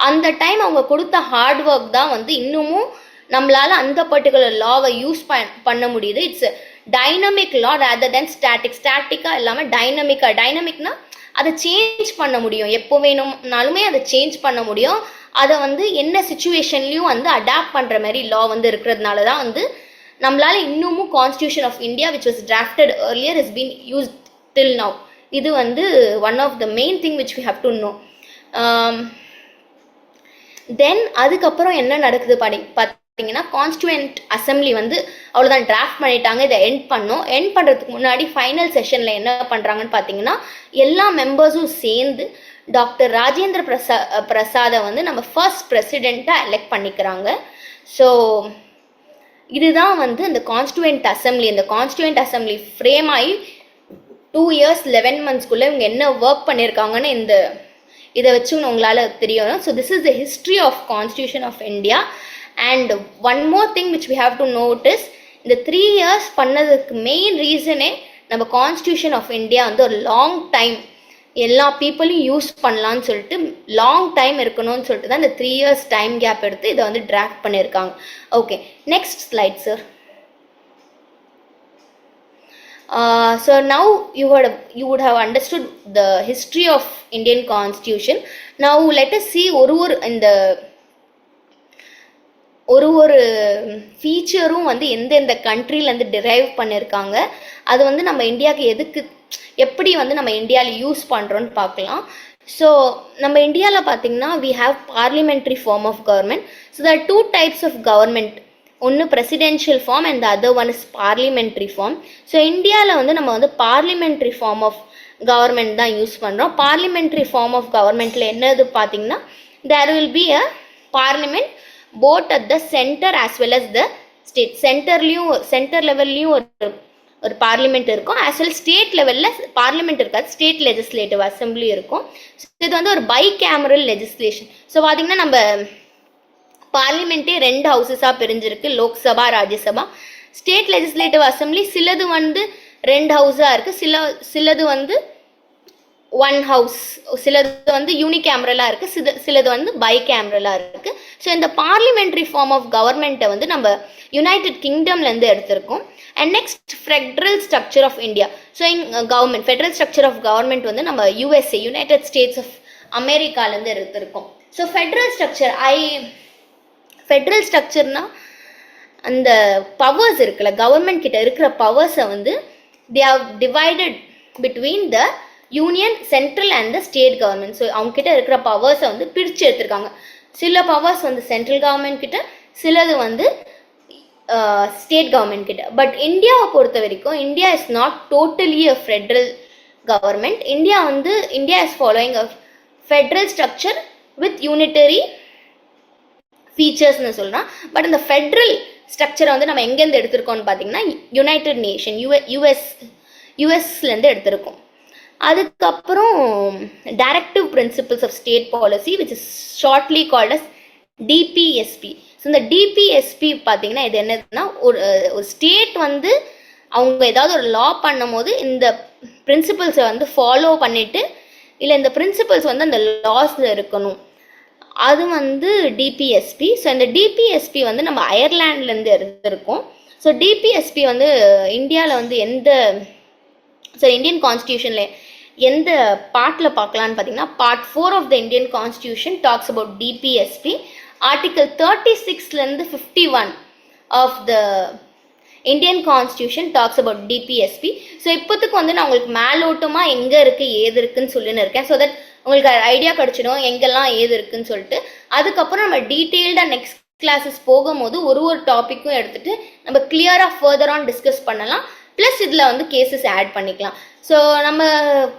அந்த டைம் அவங்க கொடுத்த ஹார்ட் ஒர்க் தான் வந்து இன்னமும் நம்மளால அந்த பர்டிகுலர் லாவை யூஸ் பண்ண முடியுது. இட்ஸ் டைனமிக் லா ரேதர் தென் ஸ்டாட்டிக்காக இல்லாமல் டைனமிக்னா அதை சேஞ்ச் பண்ண முடியும், எப்போ வேணும்னாலுமே அதை சேஞ்ச் பண்ண முடியும். அதை வந்து என்ன சுச்சுவேஷன்லையும் வந்து அடாப்ட் பண்ணுற மாதிரி லா வந்து இருக்கிறதுனால தான் வந்து நம்மளால இன்னமும் constitution of India which was drafted earlier has been used till now. இது வந்து one of the main thing which we have to know. Then அதுக்கப்புறம் என்ன நடக்குது பார்த்தீங்கன்னா, கான்ஸ்டியூண்ட் அசம்பிளி வந்து அவ்வளோதான் டிராஃப்ட் பண்ணிட்டாங்க, இதை எண்ட் பண்ணுறதுக்கு முன்னாடி ஃபைனல் செஷனில் என்ன பண்ணுறாங்கன்னு பார்த்தீங்கன்னா, எல்லா மெம்பர்ஸும் சேர்ந்து டாக்டர் ராஜேந்திர பிரசாதை வந்து நம்ம ஃபர்ஸ்ட் பிரசிடெண்ட்டாக எலெக்ட் பண்ணிக்கிறாங்க. ஸோ இதுதான் வந்து இந்த கான்ஸ்டியூண்ட் அசம்பிளி ஃப்ரேம் ஆகி 2 years 11 months இவங்க என்ன ஒர்க் பண்ணியிருக்காங்கன்னு இதை வச்சு உங்களால் தெரியும். So this is the history of constitution of India. And one more thing which we have to notice, இந்த 3 years பண்ணதுக்கு மெயின் ரீசனே நம்ம கான்ஸ்டியூஷன் ஆஃப் இந்தியா வந்து ஒரு லாங் டைம் எல்லா பீப்புளையும் யூஸ் பண்ணலான்னு சொல்லிட்டு லாங் டைம் இருக்கணும்னு சொல்லிட்டு தான் இந்த 3 years டைம் கேப் எடுத்து இதை வந்து டிராஃப்ட் பண்ணியிருக்காங்க. Okay, next slide sir. So now you would have understood the history of Indian Constitution. Now let us see ஒரு ஃபீச்சரும் வந்து எந்தெந்த கண்ட்ரிலேருந்து டிரைவ் பண்ணியிருக்காங்க, அது வந்து நம்ம இந்தியாவுக்கு எப்படி வந்து நம்ம இந்தியாவில் யூஸ் பண்ணுறோன்னு பார்க்கலாம். ஸோ நம்ம இந்தியாவில் பார்த்தீங்கன்னா we have parliamentary form of government. So there are 2 types of government. ஒன்று presidential form and the other one is parliamentary form. So இந்தியாவில் வந்து நம்ம வந்து பார்லிமெண்ட்ரி ஃபார்ம் ஆஃப் கவர்மெண்ட் தான் யூஸ் பண்ணுறோம். பார்லிமெண்ட்ரி ஃபார்ம் ஆஃப் கவர்மெண்ட்டில் என்னது பார்த்தீங்கன்னா, there will be a parliament both at the centre as well as the state. Centre லெவல்லையும் ஒரு பார்லிமெண்ட் இருக்கும், ஆஸ் வெல் ஸ்டேட் லெவலில் பார்லிமெண்ட் இருக்காது, ஸ்டேட் லெஜிஸ்லேட்டிவ் அசம்பிளி இருக்கும். இது வந்து ஒரு பை கேமரல் லெஜிஸ்லேஷன். ஸோ பார்த்தீங்கன்னா நம்ம பார்லிமெண்ட்டே 2 ஹவுசஸாக பிரிஞ்சிருக்கு, Lok Sabha Rajya Sabha. State legislative assembly சிலது வந்து 2 ஹவுஸாக இருக்குது, சிலது வந்து 1 ஹவுஸ், சிலது வந்து யூனிகேமரலாக இருக்குது, சிலது வந்து பை கேமரலாக இருக்குது. ஸோ இந்த பார்லிமெண்ட்ரி ஃபார்ம் ஆஃப் கவர்மெண்ட்டை வந்து நம்ம யுனைடெட் கிங்டம்லேருந்து எடுத்திருக்கோம். And next federal structure of India. So federal structure of government வந்து நம்ம யுஎஸ்ஏ யுனைடெட் ஸ்டேட்ஸ் ஆஃப் அமெரிக்காலேருந்து எடுத்திருக்கோம். ஸோ ஃபெட்ரல் ஸ்ட்ரக்சர்னா அந்த பவர்ஸ் இருக்குல்ல, கவர்மெண்ட் கிட்ட இருக்கிற பவர்ஸை வந்து they have divided between the union, central and the state government. So அவங்க கிட்ட இருக்கிற பவர்ஸை வந்து பிரித்து எடுத்திருக்காங்க. சில பவர்ஸ் வந்து சென்ட்ரல் கவர்மெண்ட் கிட்ட, சிலது வந்து ஸ்டேட் கவர்மெண்ட் கிட்ட. பட் இந்தியாவை பொறுத்த வரைக்கும் India is not totally a federal government. India is following a federal structure with unitary ஃபீச்சர்ஸ்னு சொல்லலாம். பட் இந்த ஃபெட்ரல் ஸ்ட்ரக்சரை வந்து நம்ம எங்கேருந்து எடுத்திருக்கோம்னு பார்த்தீங்கன்னா யுனைடெட் நேஷன் யூஎஸ்லேருந்து எடுத்திருக்கோம். அதுக்கப்புறம் directive principles of state policy which is shortly called as DPSP. So இந்த டிபிஎஸ்பி பார்த்தீங்கன்னா இது என்னதுன்னா ஒரு ஸ்டேட் வந்து அவங்க ஏதாவது ஒரு லா பண்ணும் போது இந்த பிரின்சிபிள்ஸை வந்து ஃபாலோ பண்ணிட்டு இல்லை இந்த பிரின்சிபிள்ஸ் வந்து அந்த லாஸில் இருக்கணும், அது வந்து டிபிஎஸ்பி. ஸோ இந்த டிபிஎஸ்பி வந்து நம்ம அயர்லாண்ட்லேருந்து எடுத்திருக்கோம். ஸோ டிபிஎஸ்பி வந்து இந்தியாவில் வந்து இந்தியன் கான்ஸ்டியூஷனில் எந்த பார்ட்டில் பார்க்கலான்னு பார்த்தீங்கன்னா part 4 of the Indian constitution talks about DPSP. Article 36லேருந்து 51 of the Indian constitution talks about DPSP. So இப்போத்துக்கு வந்து நான் உங்களுக்கு மேலோட்டமாக எங்கே இருக்குது ஏது இருக்குன்னு சொல்லின்னு இருக்கேன். ஸோ தட் உங்களுக்கு ஐடியா கிடச்சிடும் எங்கெல்லாம் ஏது இருக்குன்னு சொல்லிட்டு. அதுக்கப்புறம் நம்ம டீட்டெயில்டாக நெக்ஸ்ட் கிளாஸஸ் போகும்போது ஒரு டாப்பிக்கும் எடுத்துகிட்டு நம்ம கிளியராக ஃபர்தர் ஆன் டிஸ்கஸ் பண்ணலாம். ப்ளஸ் இதில் வந்து கேசஸ் ஆட் பண்ணிக்கலாம். ஸோ நம்ம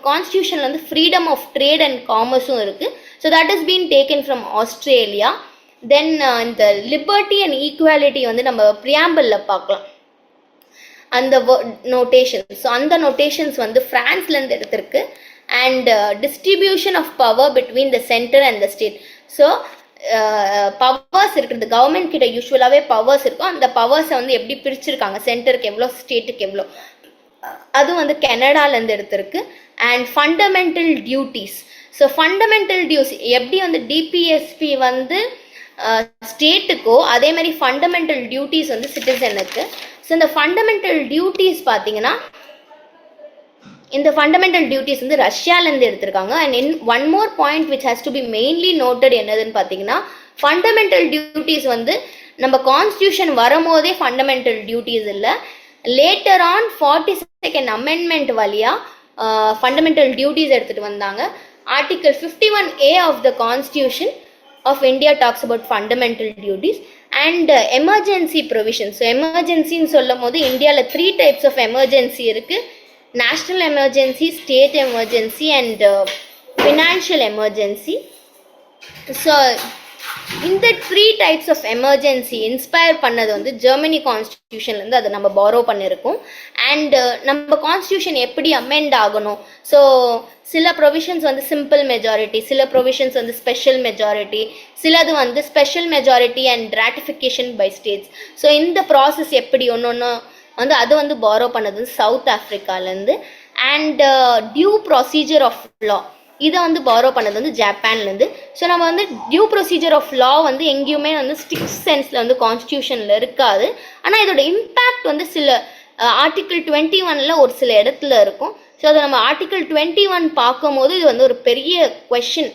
கான்ஸ்டியூஷனில் வந்து ஃப்ரீடம் ஆஃப் ட்ரேட் அண்ட் காமர்ஸும் இருக்குது. So that is been taken from Australia. Then இந்த லிபர்ட்டி அண்ட் ஈக்குவாலிட்டி வந்து நம்ம ப்ரியாம்பிளில் பார்க்கலாம் அந்த நோட்டேஷன்ஸ். ஸோ அந்த நோட்டேஷன்ஸ் வந்து ஃப்ரான்ஸ்லேருந்து எடுத்திருக்கு. And distribution of power between the centre and the state. So powers இருக்கிறது கவர்மெண்ட் கிட்ட யூஸ்வலாகவே பவர்ஸ் இருக்கும். அந்த பவர்ஸை வந்து எப்படி பிரிச்சிருக்காங்க, சென்டருக்கு எவ்வளோ ஸ்டேட்டுக்கு எவ்வளோ, அது வந்து கனடாலேருந்து எடுத்திருக்கு. And fundamental duties. So fundamental duties எப்படி வந்து டிபிஎஸ்பி வந்து ஸ்டேட்டுக்கோ அதே மாதிரி ஃபண்டமெண்டல் டியூட்டிஸ் வந்து சிட்டிசனுக்கு. ஸோ இந்த ஃபண்டமெண்டல் டியூட்டிஸ் பார்த்தீங்கன்னா இந்த ஃபண்டமெண்டல் டியூட்டிஸ் வந்து ரஷ்யாலேருந்து எடுத்திருக்காங்க. And one more point which has to be mainly noted என்னதுன்னு பார்த்தீங்கன்னா ஃபண்டமெண்டல் டியூட்டிஸ் வந்து நம்ம கான்ஸ்டியூஷன் வரும்போதே ஃபண்டமெண்டல் டியூட்டிஸ் இல்லை, லேட்டர் ஆன் 42nd அமெண்ட்மெண்ட் வழியாக ஃபண்டமெண்டல் டியூட்டிஸ் எடுத்துகிட்டு வந்தாங்க. Article 51A of the constitution of India talks about fundamental duties and emergency provision. So எமர்ஜென்சின்னு சொல்லும் போது இந்தியாவில் 3 டைப்ஸ் ஆஃப் எமர்ஜென்சி இருக்குது. National emergency, state emergency and financial emergency. So இந்த 3 டைப்ஸ் ஆஃப் எமர்ஜென்சி இன்ஸ்பயர் பண்ணது வந்து ஜெர்மனி கான்ஸ்டியூஷன்லேருந்து அதை நம்ம பாரோ பண்ணியிருக்கோம். அண்ட் நம்ம கான்ஸ்டியூஷன் எப்படி அமெண்ட் ஆகணும், ஸோ சில ப்ரொவிஷன்ஸ் வந்து சிம்பிள் மெஜாரிட்டி, சில ப்ரொவிஷன்ஸ் வந்து ஸ்பெஷல் மெஜாரிட்டி, சிலது வந்து special majority and ratification by states. So இந்த ப்ராசஸ் எப்படி ஒன்று வந்து அது வந்து பாரோ பண்ணது சவுத் ஆஃப்ரிக்காலேருந்து. And due procedure of law இதை வந்து பாரோ பண்ணது வந்து ஜப்பான்லேருந்து. ஸோ நம்ம வந்து டியூ ப்ரொசீஜர் ஆஃப் லா வந்து எங்கேயுமே வந்து ஸ்ட்ரிக்ட் சென்ஸில் வந்து கான்ஸ்டியூஷனில் இருக்காது. ஆனால் இதோட இம்பேக்ட் வந்து சில ஆர்டிகிள் 21 ஒரு சில இடத்துல இருக்கும். ஸோ அதை நம்ம ஆர்டிகிள் 21 பார்க்கும்போது இது வந்து ஒரு பெரிய question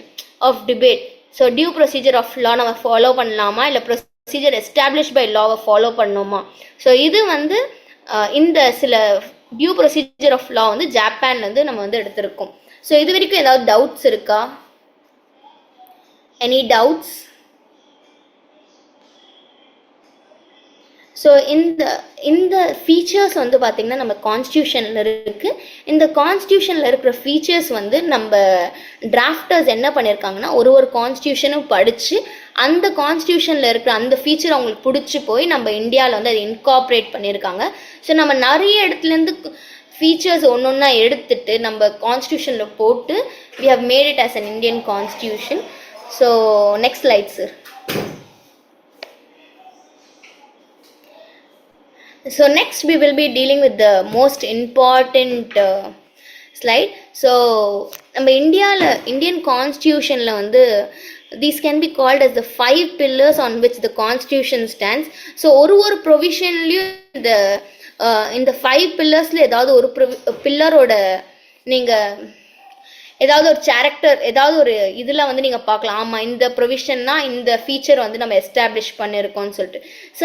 of debate. So due procedure of law நம்ம ஃபாலோ பண்ணலாமா இல்லை ப்ரொசீஜர் எஸ்டாப்ளிஷ் பை லாவை ஃபாலோ பண்ணணுமா. ஸோ இது வந்து இந்த சில டியூ ப்ரொசீஜர் ஆஃப் லா வந்து ஜப்பான்லேருந்து நம்ம வந்து எடுத்திருக்கோம். ஸோ இது வரைக்கும் ஏதாவது டவுட்ஸ் இருக்கா? Any doubts? ஸோ இந்த ஃபீச்சர்ஸ் வந்து பார்த்திங்கன்னா நம்ம கான்ஸ்டியூஷனில் இருக்குது. இந்த கான்ஸ்டியூஷனில் இருக்கிற ஃபீச்சர்ஸ் வந்து நம்ம டிராஃப்டர்ஸ் என்ன பண்ணியிருக்காங்கன்னா ஒரு கான்ஸ்டியூஷனும் படித்து அந்த கான்ஸ்டியூஷனில் இருக்கிற அந்த ஃபீச்சர் அவங்களுக்கு பிடிச்சி போய் நம்ம இந்தியாவில் வந்து அதை இன்கார்பரேட் பண்ணியிருக்காங்க. ஸோ நம்ம நிறைய இடத்துலேருந்து ஃபீச்சர்ஸ் ஒன்றா எடுத்துட்டு நம்ம கான்ஸ்டியூஷனில் போட்டு we have made it as an Indian constitution. So next slide sir. So next we will be dealing with the most important slide. So நம்ம Indian constitutionல வந்து these can be called as the 5 pillars on which the constitution stands. So ஒரு provisionலயும் இந்த 5 பில்லர்ஸ்ல ஏதாவது ஒரு பில்லரோட நீங்கள் ஏதாவது ஒரு கேரக்டர் ஏதாவது ஒரு இதில் வந்து நீங்கள் பார்க்கலாம். ஆமாம், இந்த ப்ரொவிஷன்னா இந்த ஃபீச்சர் வந்து நம்ம எஸ்டாப்ளிஷ் பண்ணியிருக்கோம்னு சொல்லிட்டு. ஸோ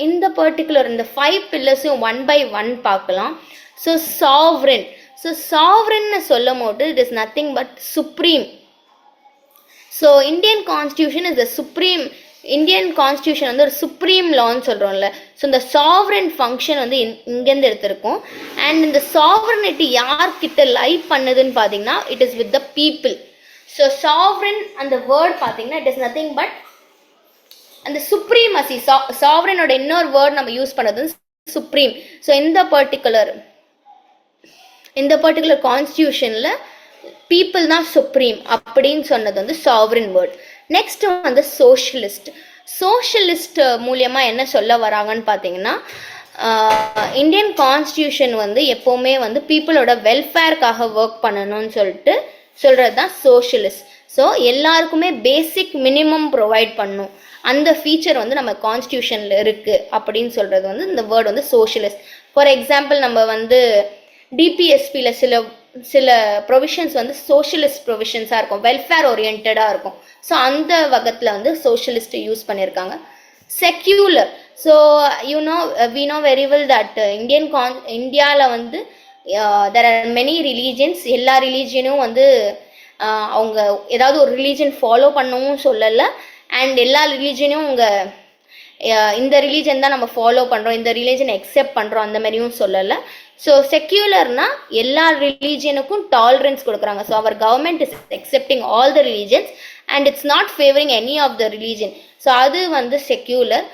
இந்த பர்டிகுலர் இந்த 5 பில்லர்ஸையும் 1 by 1 பார்க்கலாம். ஸோ சாவரன்னு சொல்லும் போது it is nothing but supreme. So Indian constitution is the supreme Indian constitution வந்து ஒரு சுப்ரீம் லான்னு சொல்கிறோம்ல. ஸோ இந்த சாவரன் ஃபங்க்ஷன் வந்து இங்கேருந்து எடுத்திருக்கோம். அண்ட் இந்த சாவரனிட்டி யார்கிட்ட லைவ் பண்ணுதுன்னு பார்த்தீங்கன்னா it is with the people. So sovereign அந்த வேர்ட் பார்த்தீங்கன்னா இட் இஸ் நத்திங் பட் அந்த சுப்ரீமசி. சாவரனோட இன்னொரு வேர்ட் நம்ம யூஸ் பண்ணது சுப்ரீம். ஸோ இந்த பர்டிகுலர் கான்ஸ்டியூஷனில் பீப்புள் தான் சுப்ரீம் அப்படின்னு சொன்னது வந்து சாவரன் வேர்ட். நெக்ஸ்ட் வந்து சோஷலிஸ்ட் மூலியமா என்ன சொல்ல வராங்கன்னு பார்த்தீங்கன்னா இந்தியன் கான்ஸ்டியூஷன் வந்து எப்போவுமே வந்து பீப்புளோட வெல்ஃபேருக்காக ஒர்க் பண்ணணும்னு சொல்றது தான் சோஷலிஸ்ட். ஸோ எல்லாருக்குமே பேசிக் மினிமம் ப்ரொவைட் பண்ணும் அந்த ஃபீச்சர் வந்து நம்ம கான்ஸ்டியூஷனில் இருக்குது அப்படின்னு சொல்கிறது வந்து இந்த வேர்டு வந்து சோஷலிஸ்ட். ஃபார் எக்ஸாம்பிள் நம்ம வந்து டிபிஎஸ்பியில் சில ப்ரொவிஷன்ஸ் வந்து சோஷலிஸ்ட் ப்ரொவிஷன்ஸாக இருக்கும், வெல்ஃபேர் ஓரியன்டாக இருக்கும். ஸோ அந்த வகத்தில் வந்து சோஷலிஸ்ட் யூஸ் பண்ணியிருக்காங்க. Secular. So we know very well that இந்தியாவில் வந்து தெர் ஆர் மெனி ரிலீஜன்ஸ். எல்லா ரிலீஜியனும் வந்து அவங்க ஏதாவது ஒரு ரிலீஜன் ஃபாலோ பண்ணவும் சொல்லலை. அண்ட் எல்லா ரிலீஜனையும் இந்த ரிலீஜன் தான் நம்ம ஃபாலோ பண்ணுறோம், இந்த ரிலீஜனை அக்செப்ட் பண்ணுறோம் அந்த மாதிரியும் சொல்லலை. ஸோ செக்யூலர்னா எல்லா ரிலீஜனுக்கும் டாலரன்ஸ் கொடுக்குறாங்க. So our government is accepting all the religions and it's not favouring any of the religion. So அது வந்து செக்யூலர்.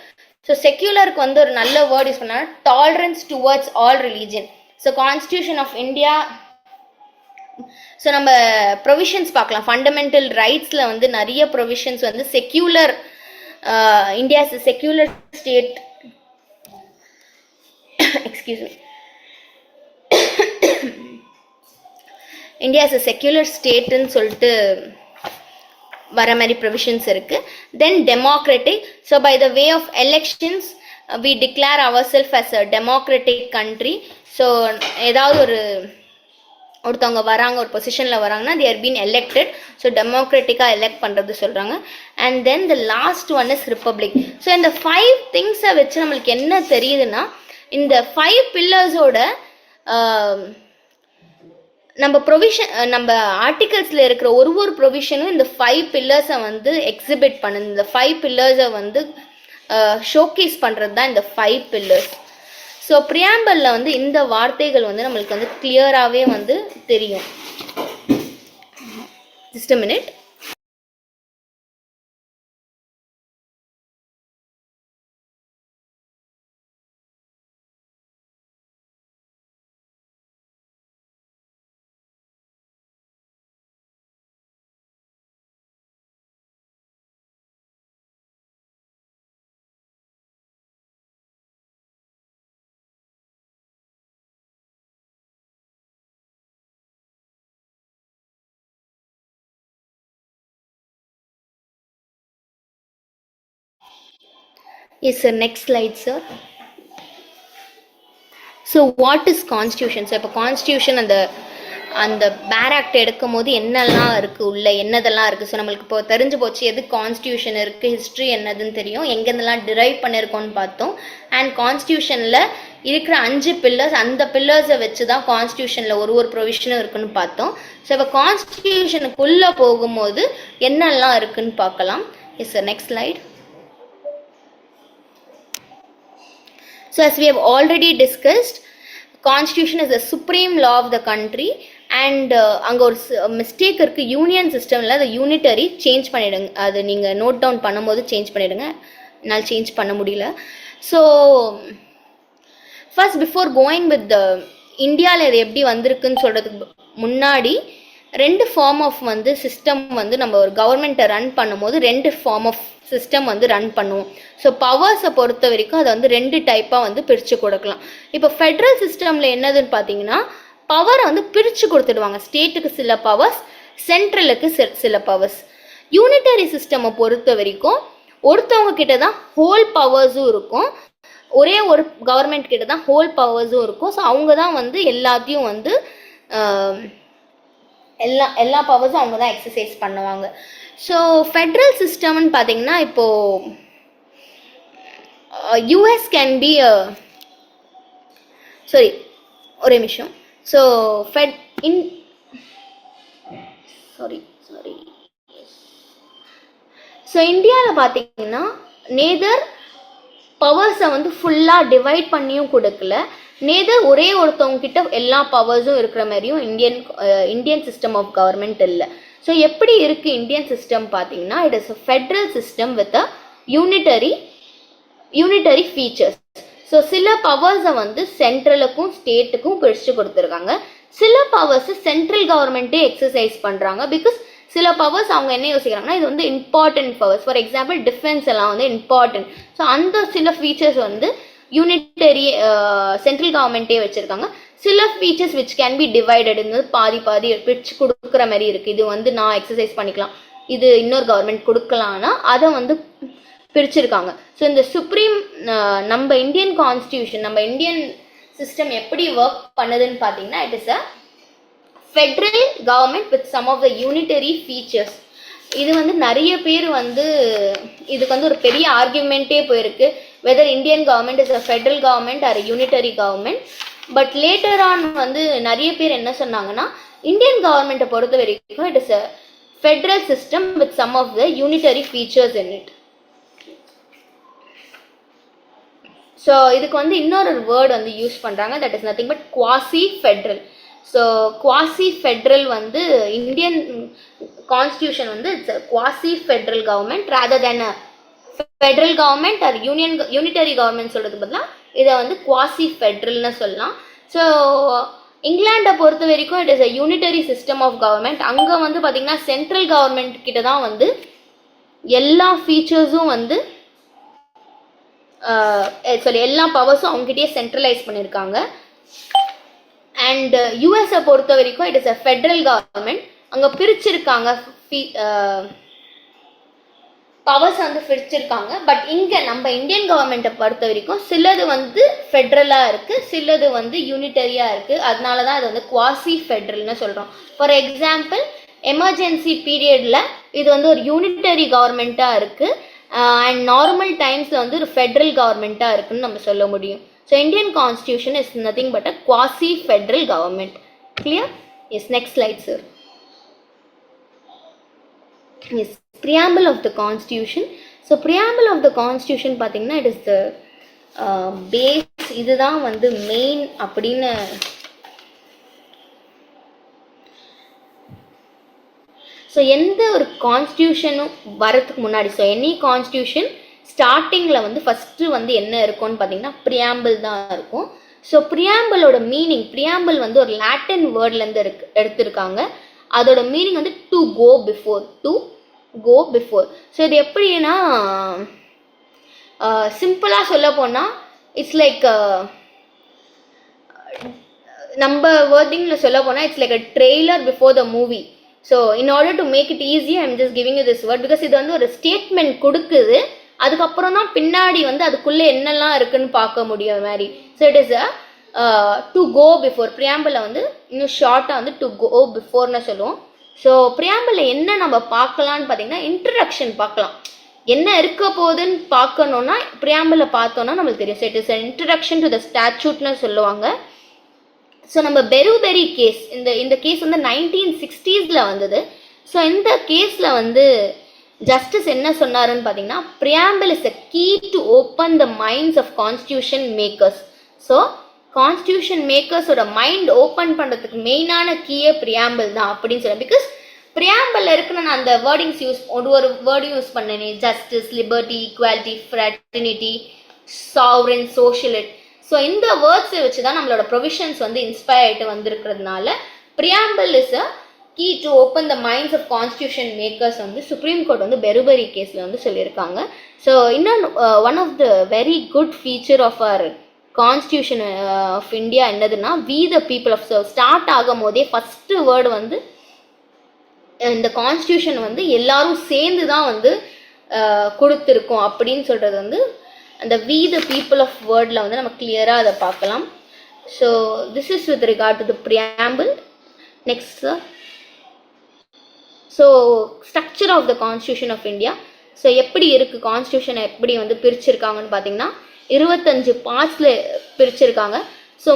ஸோ செக்யூலருக்கு வந்து ஒரு நல்ல வேர்ட் யூஸ் பண்ணால் tolerance towards all religion. So constitution of India. So நம்ம ப்ரொவிஷன்ஸ் பார்க்கலாம். ஃபண்டமெண்டல் ரைட்ஸில் வந்து நிறைய ப்ரொவிஷன்ஸ் வந்து secular. India is a secular state. Excuse me. India is a secular ஸ்டேட்டுன்னு சொல்லிட்டு வர மாதிரி ப்ரொவிஷன்ஸ் இருக்கு. Then democratic. So by the way of elections we declare our self as a democratic country. So ஏதாவது ஒருத்தவங்க வராங்க, ஒரு பொசிஷனில் வராங்கன்னா they are being elected. So டெமோக்ராட்டிக்காக எலெக்ட் பண்ணுறது சொல்கிறாங்க. And then the last one is republic. So இந்த 5 திங்ஸை வச்சு நம்மளுக்கு என்ன தெரியுதுன்னா இந்த 5 பில்லர்ஸோட நம்ம ஆர்டிகல்ஸில் இருக்கிற ஒரு ப்ரொவிஷனும் இந்த 5 பில்லர்ஸை வந்து எக்ஸிபிட் பண்ணுது. இந்த 5 பில்லர்ஸை வந்து ஷோகேஸ் பண்ணுறது தான் இந்த 5 பில்லர்ஸ். ஸோ ப்ரியாம்பலில் வந்து இந்த வார்த்தைகள் வந்து நம்மளுக்கு வந்து கிளியராகவே வந்து தெரியும். Just a minute. Yes sir, next slide sir. So what is constitution? So இப்போ கான்ஸ்டியூஷன் அந்த பேர் ஆக்ட் எடுக்கும் போது என்னெல்லாம் இருக்குது, உள்ள என்னதெல்லாம் இருக்குது. ஸோ நம்மளுக்கு இப்போ தெரிஞ்சு போச்சு எது கான்ஸ்டியூஷன் இருக்குது, ஹிஸ்ட்ரி என்னதுன்னு தெரியும், எங்கேருந்தெல்லாம் டிரைவ் பண்ணியிருக்கோன்னு பார்த்தோம். அண்ட் கான்ஸ்டியூஷனில் இருக்கிற 5 பில்லர்ஸ், அந்த பில்லர்ஸை வச்சு தான் கான்ஸ்டியூஷனில் ஒரு ப்ரொவிஷனும் இருக்குன்னு பார்த்தோம். ஸோ இப்போ கான்ஸ்டியூஷனுக்குள்ளே போகும்போது என்னெல்லாம் இருக்குன்னு பார்க்கலாம். Yes sir, next slide. So as we have already discussed, constitution is the supreme law of the country and அங்கே ஒரு மிஸ்டேக் இருக்குது. யூனியன் சிஸ்டமில் அதை யூனிட்டரி சேஞ்ச் பண்ணிவிடுங்க. அது நீங்கள் நோட் டவுன் பண்ணும்போது சேஞ்ச் பண்ணிவிடுங்க. என்னால் சேஞ்ச் பண்ண முடியல. So first before going with இந்தியாவில் இது எப்படி வந்திருக்குன்னு சொல்கிறதுக்கு முன்னாடி 2 ஃபார்ம் ஆஃப் வந்து சிஸ்டம் வந்து நம்ம ஒரு கவர்மெண்ட்டை ரன் பண்ணும்போது 2 ஃபார்ம் ஆஃப் சிஸ்டம் வந்து ரன் பண்ணுவோம். ஸோ பவர்ஸை பொறுத்த வரைக்கும் அதை வந்து 2 டைப்பாக வந்து பிரித்து கொடுக்கலாம். இப்போ ஃபெட்ரல் சிஸ்டமில் என்னதுன்னு பார்த்தீங்கன்னா பவரை வந்து பிரித்து கொடுத்துடுவாங்க. ஸ்டேட்டுக்கு சில பவர்ஸ், சென்ட்ரலுக்கு சில பவர்ஸ். யூனிட்டரி சிஸ்டமை பொறுத்த வரைக்கும் ஒருத்தவங்க கிட்ட தான் ஹோல் பவர்ஸும் இருக்கும், ஒரே ஒரு கவர்மெண்ட் கிட்ட தான் ஹோல் பவர்ஸும் இருக்கும். ஸோ அவங்க தான் வந்து எல்லாத்தையும் வந்து எல்லா பவர்ஸும் அவங்க தான் எக்ஸசைஸ் பண்ணுவாங்க. ஸோ ஃபெட்ரல் சிஸ்டம்னு பார்த்தீங்கன்னா இப்போது யூஎஸ் கேன் பி சாரி ஒரே நிமிஷம். ஸோ ஸோ இந்தியாவில் பார்த்தீங்கன்னா நேதர் பவர்ஸை வந்து ஃபுல்லாக டிவைட் பண்ணியும் கொடுக்கல, நேதர் ஒரே ஒருத்தவங்க கிட்ட எல்லா பவர்ஸும் இருக்கிற மாதிரியும் இந்தியன் சிஸ்டம் ஆஃப் கவர்மெண்ட் இல்லை. ஸோ எப்படி இருக்குது இந்தியன் சிஸ்டம் பார்த்தீங்கன்னா, it is a federal system with a unitary features. So சில பவர்ஸை வந்து சென்ட்ரலுக்கும் ஸ்டேட்டுக்கும் பிரித்து கொடுத்துருக்காங்க. சில பவர்ஸை சென்ட்ரல் கவர்மெண்ட்டே எக்ஸசைஸ் பண்ணுறாங்க. பிகாஸ் சில பவர்ஸ் அவங்க என்ன யோசிக்கிறாங்கன்னா, இது வந்து important powers. For example defence எல்லாம் வந்து இம்பார்ட்டன்ட். ஸோ அந்த சில ஃபீச்சர்ஸ் வந்து யூனிட்டரி சென்ட்ரல் கவர்மெண்ட்டே வச்சுருக்காங்க. சில features which can be divided, இந்த பாதி பிரிச்சு கொடுக்குற மாதிரி இருக்குது. இது வந்து நான் எக்ஸசைஸ் பண்ணிக்கலாம், இது இன்னொரு கவர்மெண்ட் கொடுக்கலான்னா அதை வந்து பிரிச்சிருக்காங்க. ஸோ இந்த சுப்ரீம் நம்ம இந்தியன் கான்ஸ்டியூஷன், நம்ம இந்தியன் சிஸ்டம் எப்படி ஒர்க் பண்ணுதுன்னு பார்த்தீங்கன்னா, it is a federal government with some of the unitary features. இது வந்து நிறைய பேர் வந்து இதுக்கு வந்து ஒரு பெரிய ஆர்கியூமெண்ட்டே போயிருக்கு, whether Indian government is a federal government or unitary government. But later on வந்து நிறைய பேர் என்ன சொன்னாங்கன்னா, இந்தியன் கவர்மெண்ட்டை பொறுத்த வரைக்கும் it is a federal system with some of the unitary features in it. So இதுக்கு வந்து இன்னொரு வேர்டு வந்து யூஸ் பண்ணுறாங்க, that is nothing but quasi federal. So quasi federal வந்து இந்தியன் கான்ஸ்டியூஷன் வந்து it's quasi federal government rather than federal government or unitary government சொல்கிறது பதிலாக இதை வந்து குவாசி ஃபெட்ரல்னு சொல்லலாம். ஸோ இங்கிலாண்டை பொறுத்த வரைக்கும் it is a unitary system of government. அங்கே வந்து பார்த்திங்கன்னா சென்ட்ரல் கவர்மெண்ட் கிட்ட தான் வந்து எல்லா ஃபீச்சர்ஸும் வந்து எல்லா பவர்ஸும் அவங்ககிட்டயே சென்ட்ரலைஸ் பண்ணியிருக்காங்க. அண்ட் யூஎஸை பொறுத்த வரைக்கும் it is a federal government. அங்கே பிரிச்சிருக்காங்க, பவர்ஸ் வந்து பிரிச்சிருக்காங்க. பட் இங்கே நம்ம இந்தியன் கவர்மெண்ட்டை பொறுத்த வரைக்கும் சிலது வந்து ஃபெட்ரலாக இருக்குது, சிலது வந்து யூனிட்டரியாக இருக்குது. அதனால தான் இது வந்து குவாசி ஃபெட்ரல்னு சொல்கிறோம். ஃபார் எக்ஸாம்பிள் எமர்ஜென்சி பீரியடில் இது வந்து ஒரு யூனிட்டரி கவர்மெண்ட்டாக இருக்குது, அண்ட் நார்மல் டைம்ஸில் வந்து ஒரு ஃபெட்ரல் கவர்மெண்ட்டாக இருக்குன்னு நம்ம சொல்ல முடியும். So Indian constitution is nothing but a quasi federal government. Clear? Yes, next slide sir. Yes, preamble of the constitution. So preamble of the constitution பார்த்தீங்கன்னா it is the base. இதுதான் வந்து மெயின் அப்படின்னு ஸோ எந்த ஒரு கான்ஸ்டியூஷனும் வரதுக்கு முன்னாடி, ஸோ எனி கான்ஸ்டியூஷன் ஸ்டார்டிங்கில் வந்து ஃபஸ்ட்டு வந்து என்ன இருக்கும்னு பார்த்தீங்கன்னா ப்ரியாம்பிள் தான் இருக்கும். ஸோ ப்ரியாம்பிளோட மீனிங், ப்ரியாம்பிள் வந்து ஒரு லாட்டின் வேர்ட்லேருந்து எடுத்திருக்காங்க. அதோட மீனிங் வந்து டு கோ பிஃபோர். ஸோ இது எப்படின்னா சிம்பிளாக சொல்ல போனால் இட்ஸ் லைக் நம்ம வேர்டிங்கில் சொல்ல போனால் it's like a trailer before the movie. So in order to make it easy I am just giving you this word because இது வந்து ஒரு ஸ்டேட்மெண்ட் கொடுக்குது, அதுக்கப்புறம் தான் பின்னாடி வந்து அதுக்குள்ளே என்னெல்லாம் இருக்குன்னு பார்க்க முடியும் மாதிரி. So it is a to go before. ப்ரியாம்பிளை வந்து இன்னும் ஷார்ட்டாக வந்து டு கோ பிஃபோர்னு சொல்லுவோம். ஸோ ப்ரியாம்பிளில் என்ன நம்ம பார்க்கலான்னு பார்த்தீங்கன்னா இன்ட்ரடக்ஷன் பார்க்கலாம். என்ன இருக்க போகுதுன்னு பார்க்கணுன்னா ப்ரியாம்பிளை பார்த்தோன்னா நம்மளுக்கு தெரியும். So it is introduction to the ஸ்டாச்சூட்னு சொல்லுவாங்க. ஸோ நம்ம பெருபெரி கேஸ், இந்த கேஸ் வந்து 1960s வந்தது. ஸோ இந்த கேஸில் வந்து ஜஸ்டிஸ் என்ன சொன்னாருன்னு பார்த்தீங்கன்னா, preamble is a key to open the minds of constitution makers. So constitution மேக்கர்ஸோட மைண்ட் ஓப்பன் பண்ணுறதுக்கு மெயினான கீயே ப்ரியாம்பிள் தான் அப்படின்னு சொல்லுவேன். பிகாஸ் ப்ரியாம்பிள் இருக்குன்னு நான் அந்த வேர்டிங்ஸ் ஒரு வேர்டையும் யூஸ் பண்ணேனே, justice, liberty, equality, fraternity, sovereign, socialist. So இந்த வேர்ட்ஸை வச்சு தான் நம்மளோட ப்ரொவிஷன்ஸ் வந்து இன்ஸ்பயர் ஆகிட்டு வந்திருக்கிறதுனால preamble is a key to open the minds of constitution makers வந்து சுப்ரீம் கோர்ட் வந்து பெருபெரி கேஸில் வந்து சொல்லியிருக்காங்க. ஸோ இன்னொன்று one of the very good feature of our constitution of India என்னதுன்னா we the people of. So start ஆகும் போதே ஃபஸ்ட்டு வேர்டு வந்து இந்த கான்ஸ்டியூஷன் வந்து எல்லாரும் சேர்ந்து தான் வந்து கொடுத்துருக்கோம் அப்படின்னு சொல்கிறது வந்து அந்த வி த பீப்புள் ஆஃப் வேர்டில் வந்து நம்ம கிளியராக அதை பார்க்கலாம். So this is with regard to the preamble. Next sir. So structure of the constitution of India. So எப்படி இருக்குது கான்ஸ்டியூஷனை எப்படி வந்து பிரிச்சிருக்காங்கன்னு பார்த்தீங்கன்னா 25 பார்ட்ஸில் பிரிச்சிருக்காங்க. ஸோ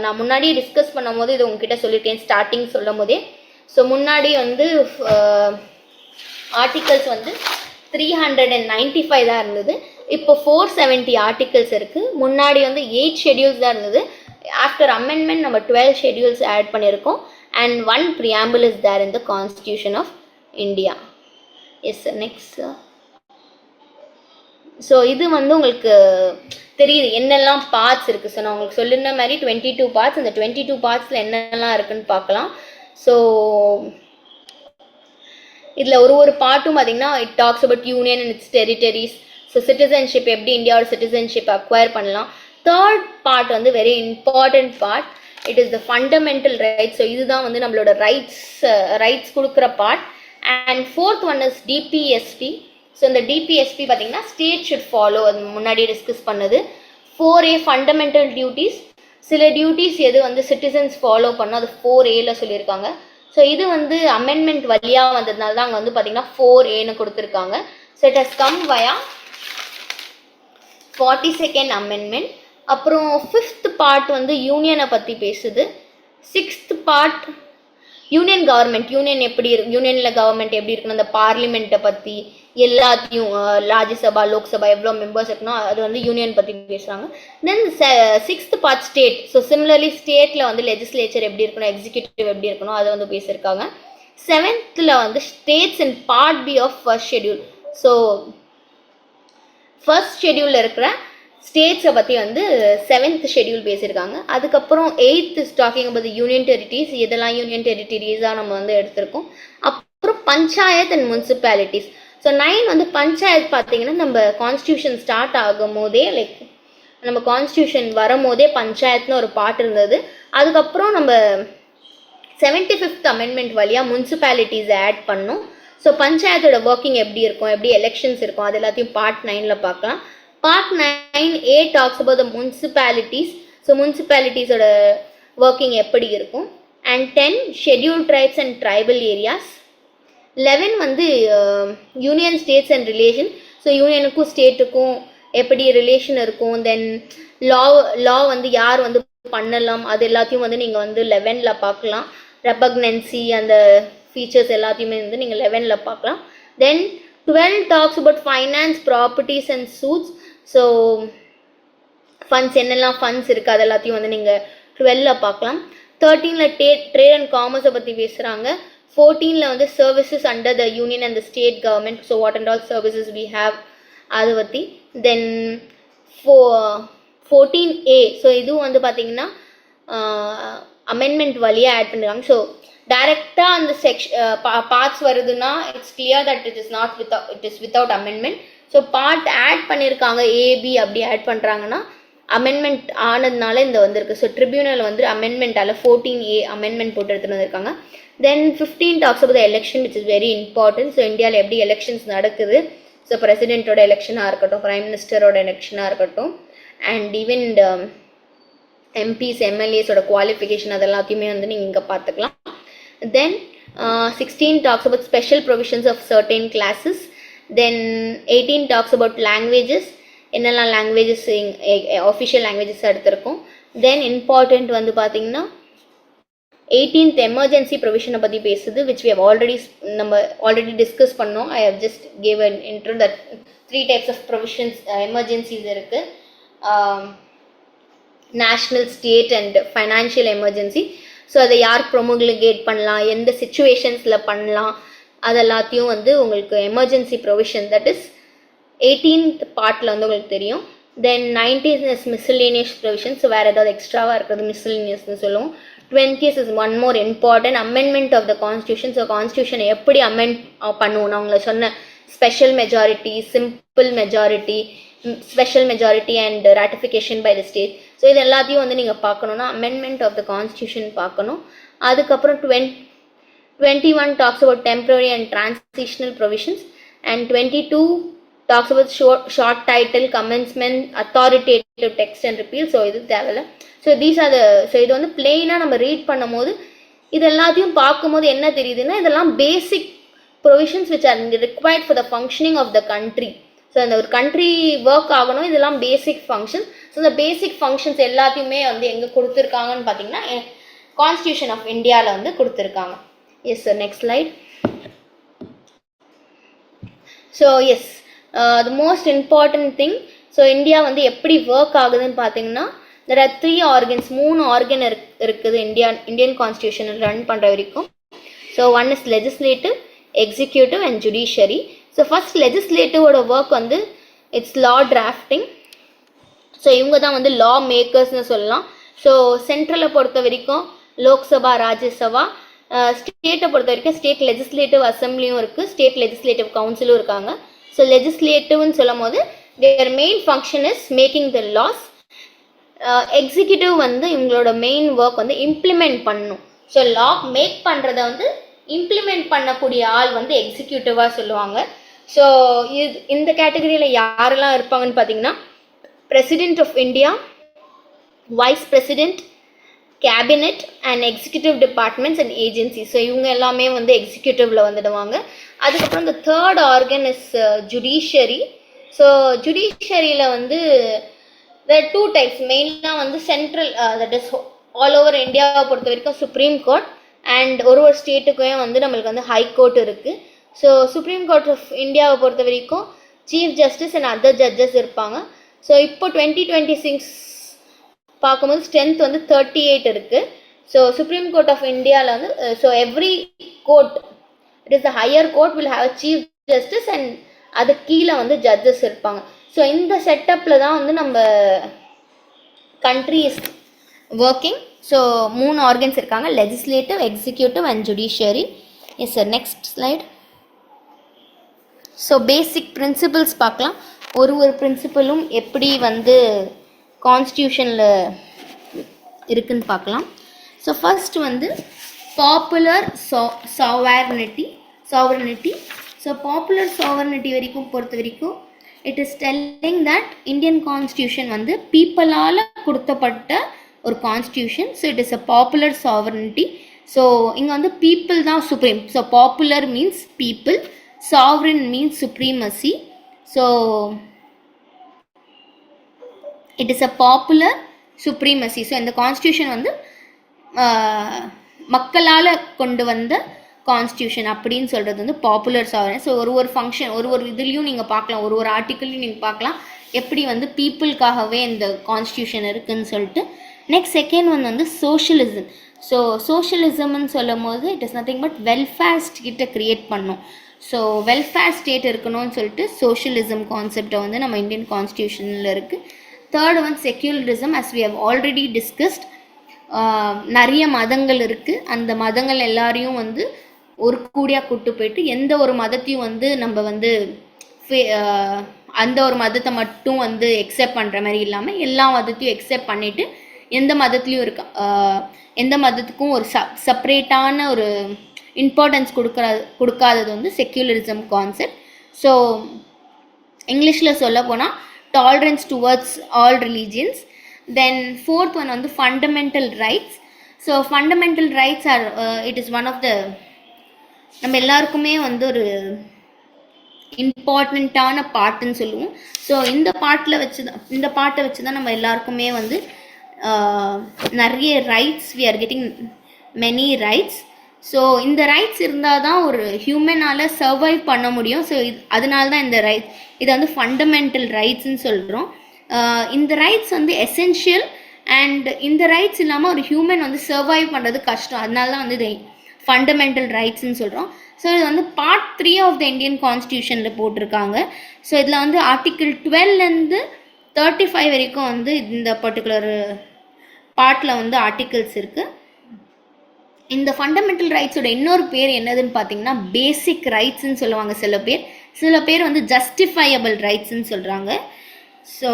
நான் முன்னாடியே டிஸ்கஸ் பண்ணும் போது இது உங்ககிட்ட சொல்லியிருக்கேன் ஸ்டார்டிங் சொல்லும் போதே. ஸோ முன்னாடி வந்து ஆர்டிகல்ஸ் வந்து 395 தான் இருந்தது. இப்போ 470 ஆர்டிகல்ஸ் இருக்குது. முன்னாடி வந்து 8 ஷெடியூல்ஸ் தான் இருந்தது. ஆஃப்டர் அமெண்ட்மெண்ட் நம்ம 12 ஷெடியூல்ஸ் ஆட் பண்ணியிருக்கோம். And 1 preamble is there in the Constitution of India. S sir, next sir. So இது வந்து உங்களுக்கு தெரியுது என்னெல்லாம் பார்ட்ஸ் இருக்குது. ஸோ நான் உங்களுக்கு சொல்லிருந்த மாதிரி 22 பார்ட்ஸ். அந்த 22 பார்ட்ஸில் என்னெல்லாம் இருக்குன்னு பார்க்கலாம். ஸோ இதில் ஒரு பார்ட்டும் பார்த்தீங்கன்னா it talks about union and its territories. So citizenship எப்படி இந்தியாவோட சிட்டிசன்ஷிப் அக்வயர் பண்ணலாம். தேர்ட் பார்ட் வந்து very important part. It is the fundamental rights. So இதுதான் வந்து நம்மளோட ரைட்ஸ் கொடுக்குற part. And fourth one is DPSP. So இந்த டிபிஎஸ்பி பார்த்தீங்கன்னா ஸ்டேட் ஷுட் ஃபாலோ, அது முன்னாடி டிஸ்கஸ் பண்ணது. 4A fundamental duties. சில டியூட்டிஸ் எது வந்து சிட்டிசன்ஸ் ஃபாலோ பண்ணோம் அது 4Aல சொல்லியிருக்காங்க. ஸோ இது வந்து அமெண்ட்மெண்ட் வழியாக வந்ததுனால தான் அங்கே வந்து பார்த்தீங்கன்னா 4Aன்னு கொடுத்துருக்காங்க. So it has come via 42nd amendment. அப்புறம் 5th பார்ட் வந்து யூனியனை பற்றி பேசுது. 6th part union government, union எப்படி இருக்கு, யூனியனில் கவர்மெண்ட் எப்படி இருக்கணும், அந்த பார்லிமெண்ட்டை பற்றி எல்லாத்தையும், ராஜ்யசபா லோக்சபா எவ்வளோ மெம்பர்ஸ் இருக்கணும் அது வந்து யூனியன் பற்றி பேசுகிறாங்க. தென் 6th part state. So similarly ஸ்டேட்டில் வந்து லெஜிஸ்லேச்சர் எப்படி இருக்கணும், எக்ஸிக்யூட்டிவ் எப்படி இருக்கணும் அதை வந்து பேசியிருக்காங்க. 7th வந்து states in part B of first schedule. So first ஷெடியூலில் இருக்கிற ஸ்டேட்ஸை பற்றி வந்து 7th ஷெடியூல் பேசியிருக்காங்க. அதுக்கப்புறம் 8th is talking about union territories. இதெல்லாம் யூனியன் டெரிட்டரிஸாக நம்ம வந்து எடுத்திருக்கோம். அப்புறம் பஞ்சாயத் அண்ட் முனிசிபாலிட்டிஸ். ஸோ 9 வந்து பஞ்சாயத் பார்த்தீங்கன்னா நம்ம கான்ஸ்டியூஷன் ஸ்டார்ட் ஆகும் போதே லைக் நம்ம கான்ஸ்டியூஷன் வரும் போதே பஞ்சாயத்னு ஒரு பார்ட் இருந்தது. அதுக்கப்புறம் நம்ம 75th அமெண்ட்மெண்ட் வழியாக முனிசிபாலிட்டிஸை ஆட் பண்ணோம். ஸோ பஞ்சாயத்தோட ஒர்க்கிங் எப்படி இருக்கும், எப்படி எலெக்ஷன்ஸ் இருக்கும், அது எல்லாத்தையும் பார்ட் 9ல் பார்க்கலாம். Part 9A talks about the municipalities. So முனிசிபாலிட்டிஸோட ஒர்க்கிங் எப்படி இருக்கும். And 10 scheduled tribes and tribal areas. 11 வந்து union states and relation. So யூனியனுக்கும் ஸ்டேட்டுக்கும் எப்படி ரிலேஷன் இருக்கும். தென் லா வந்து யார் வந்து பண்ணலாம் அது எல்லாத்தையும் வந்து நீங்கள் வந்து 11ல் பார்க்கலாம். ரெபக்னன்சி அந்த ஃபீச்சர்ஸ் எல்லாத்தையுமே வந்து நீங்கள் 11ல் பார்க்கலாம். Then 12 talks about finance, properties and suits. So funds என்னெல்லாம் ஃபண்ட்ஸ் இருக்குது அது எல்லாத்தையும் வந்து நீங்கள் 12ல் பார்க்கலாம். 13ல் ட்ரேட் அண்ட் காமர்ஸை பற்றி பேசுகிறாங்க. 14ல் வந்து services under the union and the state government. So what and all services we have அதை பற்றி. தென் 14A. ஸோ இதுவும் வந்து பார்த்தீங்கன்னா அமெண்ட்மெண்ட் வழியாக ஆட் பண்ணிருக்காங்க. ஸோ டைரெக்டாக அந்த பார்ட்ஸ் வருதுன்னா it's clear that it is without amendment. So part add பண்ணியிருக்காங்க, AB அப்படி ஆட் பண்ணுறாங்கன்னா அமெண்ட்மெண்ட் ஆனதுனால இந்த வந்திருக்கு. ஸோ ட்ரிபியூனல் வந்து அமெண்ட்மெண்ட்டால் 14A அமெண்ட்மெண்ட் போட்டு எடுத்துகிட்டு வந்திருக்காங்க. தென் 15 tax about the election which is very important. So இந்தியாவில் எப்படி எலெக்ஷன்ஸ் நடக்குது. ஸோ பிரசிடென்ட்டோட எலெக்ஷனாக இருக்கட்டும், பிரைம் மினிஸ்டரோட எலெக்ஷனாக இருக்கட்டும், அண்ட் ஈவன் MPs MLAஸோட குவாலிஃபிகேஷன் அது எல்லாத்தையுமே வந்து நீங்கள் இங்கே பார்த்துக்கலாம். Then 16 talks about special provisions of certain classes. Then 18 talks about languages. என்னெல்லாம் லாங்குவேஜஸ் ஆஃபிஷியல் லாங்குவேஜஸ் எடுத்திருக்கோம். தென் இம்பார்ட்டண்ட் வந்து பார்த்தீங்கன்னா 18th எமர்ஜென்சி ப்ரொவிஷனை பற்றி பேசுது, which we have already discuss பண்ணோம். I have just gave an intro that 3 types of provisions emergencies இருக்குது. National, state and financial emergency. So அதை யார் ப்ரொமோகேட் பண்ணலாம், எந்த சிச்சுவேஷன்ஸில் பண்ணலாம், அது எல்லாத்தையும் வந்து உங்களுக்கு emergency provision that is 18th பார்ட்டில் வந்து உங்களுக்கு தெரியும். Then 19th is miscellaneous provision. So வேறு ஏதாவது எக்ஸ்ட்ராவாக இருக்கிறது மிஸ்லினியஸ்னு சொல்லுவோம். 20th is one more important amendment of the constitution. So கான்ஸ்டியூஷனை எப்படி அமெண்ட் பண்ணுவோம், நான் உங்களை சொன்ன special majority, simple majority, special majority and ratification by the state. So இது எல்லாத்தையும் வந்து நீங்கள் பார்க்கணுன்னா அமெண்ட்மெண்ட் ஆஃப் த கான்ஸ்டியூஷன் பார்க்கணும். அதுக்கப்புறம் 21 talks about temporary and transitional provisions. And 22 talks about short title, commencement, authoritative text and repeal. So இது தேவையில்லை. ஸோ இது வந்து பிளெயினாக நம்ம ரீட் பண்ணும் போது இது எல்லாத்தையும் பார்க்கும்போது என்ன தெரியுதுன்னா இதெல்லாம் basic provisions which are required for the functioning of the country. So அந்த ஒரு கண்ட்ரி ஒர்க் ஆகணும், இதெல்லாம் பேசிக் ஃபங்க்ஷன்ஸ். ஸோ இந்த பேசிக் ஃபங்க்ஷன்ஸ் எல்லாத்தையுமே வந்து எங்கே கொடுத்துருக்காங்கன்னு பார்த்தீங்கன்னா கான்ஸ்டியூஷன் ஆஃப் இந்தியாவில் வந்து கொடுத்துருக்காங்க. Yes sir, next slide. So yes, the most important thing. So India வந்து எப்படி ஒர்க் ஆகுதுன்னு பார்த்தீங்கன்னா, there are 3 organs, 3 ஆர்கன் இருக்குது இந்தியன் கான்ஸ்டியூஷன் ரன் பண்ணுற வரைக்கும். So one is legislative, executive and judiciary. So first லெஜிஸ்லேட்டிவோட ஒர்க் வந்து இட்ஸ் லா டிராஃப்டிங். ஸோ இவங்க தான் வந்து லா மேக்கர்ஸ்னு சொல்லலாம். ஸோ சென்ட்ரலை பொறுத்த வரைக்கும் லோக்சபா, ராஜ்யசபா, ஸ்டேட்டை பொறுத்த வரைக்கும் ஸ்டேட் லெஜிஸ்லேட்டிவ் அசம்பிளியும் இருக்குது, ஸ்டேட் லெஜிஸ்லேட்டிவ் கவுன்சிலும் இருக்காங்க. ஸோ லெஜிஸ்லேட்டிவ்னு சொல்லும் போது their main function is making the laws. Executive வந்து இவங்களோட மெயின் ஒர்க் வந்து இம்ப்ளிமெண்ட் பண்ணணும். ஸோ லா மேக் பண்ணுறத வந்து இம்ப்ளிமெண்ட் பண்ணக்கூடிய ஆள் வந்து எக்ஸிக்யூட்டிவாக சொல்லுவாங்க. ஸோ இந்த கேட்டகரியில் யாரெல்லாம் இருப்பாங்கன்னு பார்த்தீங்கன்னா, president of India, vice president, cabinet and executive departments and agency. So இவங்க எல்லாமே வந்து எக்ஸிக்யூட்டிவில் வந்துடுவாங்க. அதுக்கப்புறம் இந்த third organ is judiciary. So ஜுடிஷியரியில் வந்து there are 2 types. மெயினாக வந்து central, that is all over இந்தியாவை பொறுத்த வரைக்கும் சுப்ரீம் கோர்ட், அண்ட் ஒரு ஸ்டேட்டுக்கும் வந்து நம்மளுக்கு வந்து ஹை கோர்ட் இருக்குது. ஸோ சுப்ரீம் கோர்ட் ஆஃப் இந்தியாவை பொறுத்த வரைக்கும் chief justice and other judges இருப்பாங்க. ஸோ இப்போ 2026 பார்க்கும்போது ஸ்ட்ரென்த் வந்து 38 இருக்குது. ஸோ சுப்ரீம் கோர்ட் ஆஃப் இந்தியாவில் வந்து so every court, it is the higher court will have a chief justice and அது கீழே வந்து ஜட்ஜஸ் இருப்பாங்க. ஸோ இந்த செட்டப்பில் தான் வந்து நம்ம country is working. So 3 organs இருக்காங்க, legislative, executive and judiciary. Yes sir, next slide. So basic principles பார்க்கலாம். ஒரு பிரின்சிபலும் எப்படி வந்து கான்ஸ்டியூஷனில் இருக்குன்னு பார்க்கலாம். ஸோ ஃபர்ஸ்ட் வந்து popular sovereignty. So popular sovereignty வரைக்கும் பொறுத்த வரைக்கும் it is telling that Indian constitution வந்து பீப்புளால் கொடுத்தப்பட்ட ஒரு constitution. So it is a popular sovereignty. So இங்கே வந்து பீப்புள் தான் supreme. So popular means people, sovereign means supremacy. So it is a popular supremacy. So இந்த கான்ஸ்டியூஷன் வந்து மக்களால் கொண்டு வந்த கான்ஸ்டியூஷன் அப்படின்னு சொல்கிறது வந்து பாப்புலர் சாவரன். ஸோ ஒரு ஃபங்க்ஷன் ஒரு இதுலேயும் நீங்கள் பார்க்கலாம், ஒரு ஆர்டிக்கிள்லையும் நீங்கள் பார்க்கலாம் எப்படி வந்து பீப்புளுக்காகவே இந்த கான்ஸ்டியூஷன் இருக்குதுன்னு சொல்லிட்டு. நெக்ஸ்ட் செகண்ட் ஒன் வந்து சோஷியலிசம். ஸோ சோஷியலிசம்னு சொல்லும் போது it is nothing but welfare ஸ்டேட்டை க்ரியேட் பண்ணணும். ஸோ வெல்ஃபேர் ஸ்டேட் இருக்கணும்னு சொல்லிட்டு சோஷியலிசம் கான்செப்டை வந்து நம்ம இந்தியன் கான்ஸ்டியூஷனில் இருக்குது. Third one secularism. As we have already discussed, நிறைய மதங்கள் இருக்குது, அந்த மதங்கள் எல்லாரையும் வந்து ஒரு கூடியாக கூட்டு போயிட்டு எந்த ஒரு மதத்தையும் வந்து நம்ம வந்து அந்த ஒரு மதத்தை மட்டும் வந்து எக்ஸெப்ட் பண்ணுற மாதிரி இல்லாமல் எல்லா மதத்தையும் எக்ஸெப்ட் பண்ணிவிட்டு எந்த மதத்துலேயும் எந்த மதத்துக்கும் ஒரு செப்பரேட்டான ஒரு இம்பார்ட்டன்ஸ் கொடுக்காதது வந்து செக்யூலரிசம் கான்செப்ட். ஸோ இங்கிலீஷில் சொல்ல போனால் tolerance towards all religions. Then fourth one வந்து fundamental rights. So fundamental rights are it is one of the நம்ம எல்லாருக்குமே வந்து ஒரு இம்பார்ட்டண்ட்டான பார்ட்டுன்னு சொல்லுவோம். ஸோ இந்த பாட்டை வச்சு தான் நம்ம எல்லாருக்குமே வந்து நிறைய rights, we are getting many rights. So இந்த ரைட்ஸ் இருந்தால் தான் ஒரு ஹியூமனால் சர்வைவ் பண்ண முடியும். ஸோ அதனால தான் இந்த ரைட்ஸ், இதை வந்து ஃபண்டமெண்டல் ரைட்ஸ்ன்னு சொல்கிறோம். இந்த ரைட்ஸ் வந்து எசென்ஷியல், அண்ட் இந்த ரைட்ஸ் இல்லாமல் ஒரு ஹியூமன் வந்து சர்வைவ் பண்ணுறது கஷ்டம். அதனால தான் வந்து இது ஃபண்டமெண்டல் ரைட்ஸ்ன்னு சொல்கிறோம். ஸோ இது வந்து பார்ட் 3 ஆஃப் த இந்தியன் கான்ஸ்டியூஷனில் போட்டிருக்காங்க. ஸோ இதில் வந்து ஆர்டிக்கிள் 12லேருந்து 35 வரைக்கும் வந்து இந்த பர்டிகுலர் பார்ட்டில் வந்து ஆர்டிகிள்ஸ் இருக்குது. இந்த ஃபண்டமெண்டல் ரைட்ஸோட இன்னொரு பேர் என்னதுன்னு பார்த்தீங்கன்னா பேசிக் ரைட்ஸ்ன்னு சொல்லுவாங்க சில பேர் வந்து ஜஸ்டிஃபையபிள் ரைட்ஸ்ன்னு சொல்கிறாங்க. ஸோ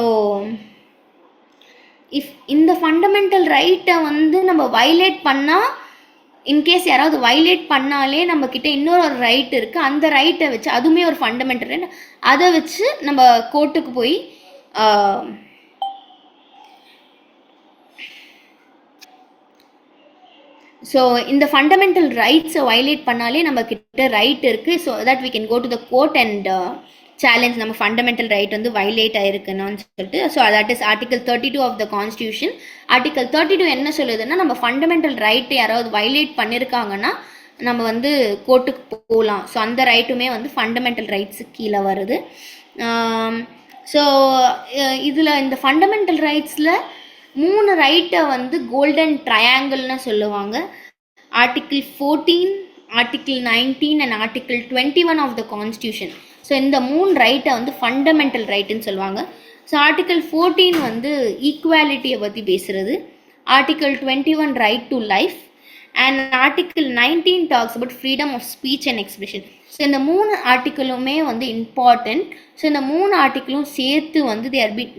இந்த ஃபண்டமெண்டல் ரைட்டை வந்து நம்ம வயலேட் பண்ணால், இன்கேஸ் யாராவது வயலேட் பண்ணாலே நம்மக்கிட்ட இன்னொரு ரைட் இருக்குது, அந்த ரைட்டை வச்சு, அதுவுமே ஒரு ஃபண்டமெண்டல் ரைட், அதை வச்சு நம்ம கோர்ட்டுக்கு போய் ஸோ இந்த ஃபண்டமெண்டல் ரைட்ஸை வயலேட் பண்ணாலே நம்ம கிட்ட ரைட் இருக்குது. So that we can go to the court and challenge நம்ம ஃபண்டமெண்டல் ரைட் வந்து வயலேட் ஆயிருக்குன்னு சொல்லிட்டு. So that is article 32 of the constitution. Article 32 என்ன சொல்லுதுன்னா, நம்ம ஃபண்டமெண்டல் ரைட்டை யாராவது வயலேட் பண்ணியிருக்காங்கன்னா நம்ம வந்து கோர்ட்டுக்கு போகலாம். ஸோ அந்த ரைட்டுமே வந்து ஃபண்டமெண்டல் ரைட்ஸுக்கு கீழே வருது. ஸோ இதில் இந்த ஃபண்டமெண்டல் ரைட்ஸில் 3 ரைட்டை வந்து கோல்டன் ட்ரையாங்கிள்னு சொல்லுவாங்க. Article 14, article 19 and article 21 of the constitution. So இந்த 3 ரைட்டை வந்து ஃபண்டமெண்டல் ரைட்டுன்னு சொல்லுவாங்க. ஸோ ஆர்டிக்கிள் 14 வந்து ஈக்குவாலிட்டியை பற்றி பேசுகிறது. Article 21 right to life and article 19 talks about freedom of speech and expression. So இந்த 3 ஆர்டிக்கிளுமே வந்து இம்பார்ட்டன்ட். ஸோ இந்த 3 ஆர்டிக்கிளும் சேர்த்து வந்து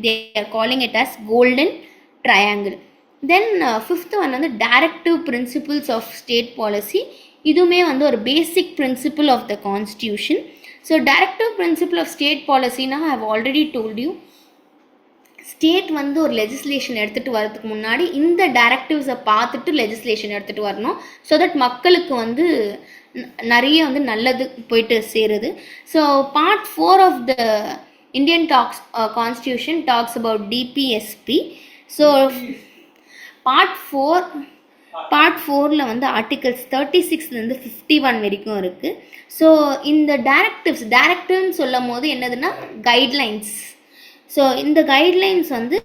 they are calling it as golden triangle. Then 5th one வந்து directive principles of state policy. இதுவுமே வந்து ஒரு basic principle of the constitution. So directive principle of state பாலிசினா I have already told you, state வந்து ஒரு லெஜிஸ்லேஷன் எடுத்துகிட்டு வரதுக்கு முன்னாடி இந்த டைரக்டிவ்ஸை பார்த்துட்டு லெஜிஸ்லேஷன் எடுத்துகிட்டு வரணும். ஸோ தட் மக்களுக்கு வந்து நிறைய வந்து நல்லது போயிட்டு சேருது. So part 4 of the Indian constitution talks about DPSP. So part 4ல் வந்து ஆர்டிகல்ஸ் 36லேருந்து 51 வரைக்கும் இருக்குது. ஸோ இந்த டைரக்டிவ்னு சொல்லும் போது என்னதுன்னா கைட்லைன்ஸ். ஸோ இந்த கைட்லைன்ஸ் வந்து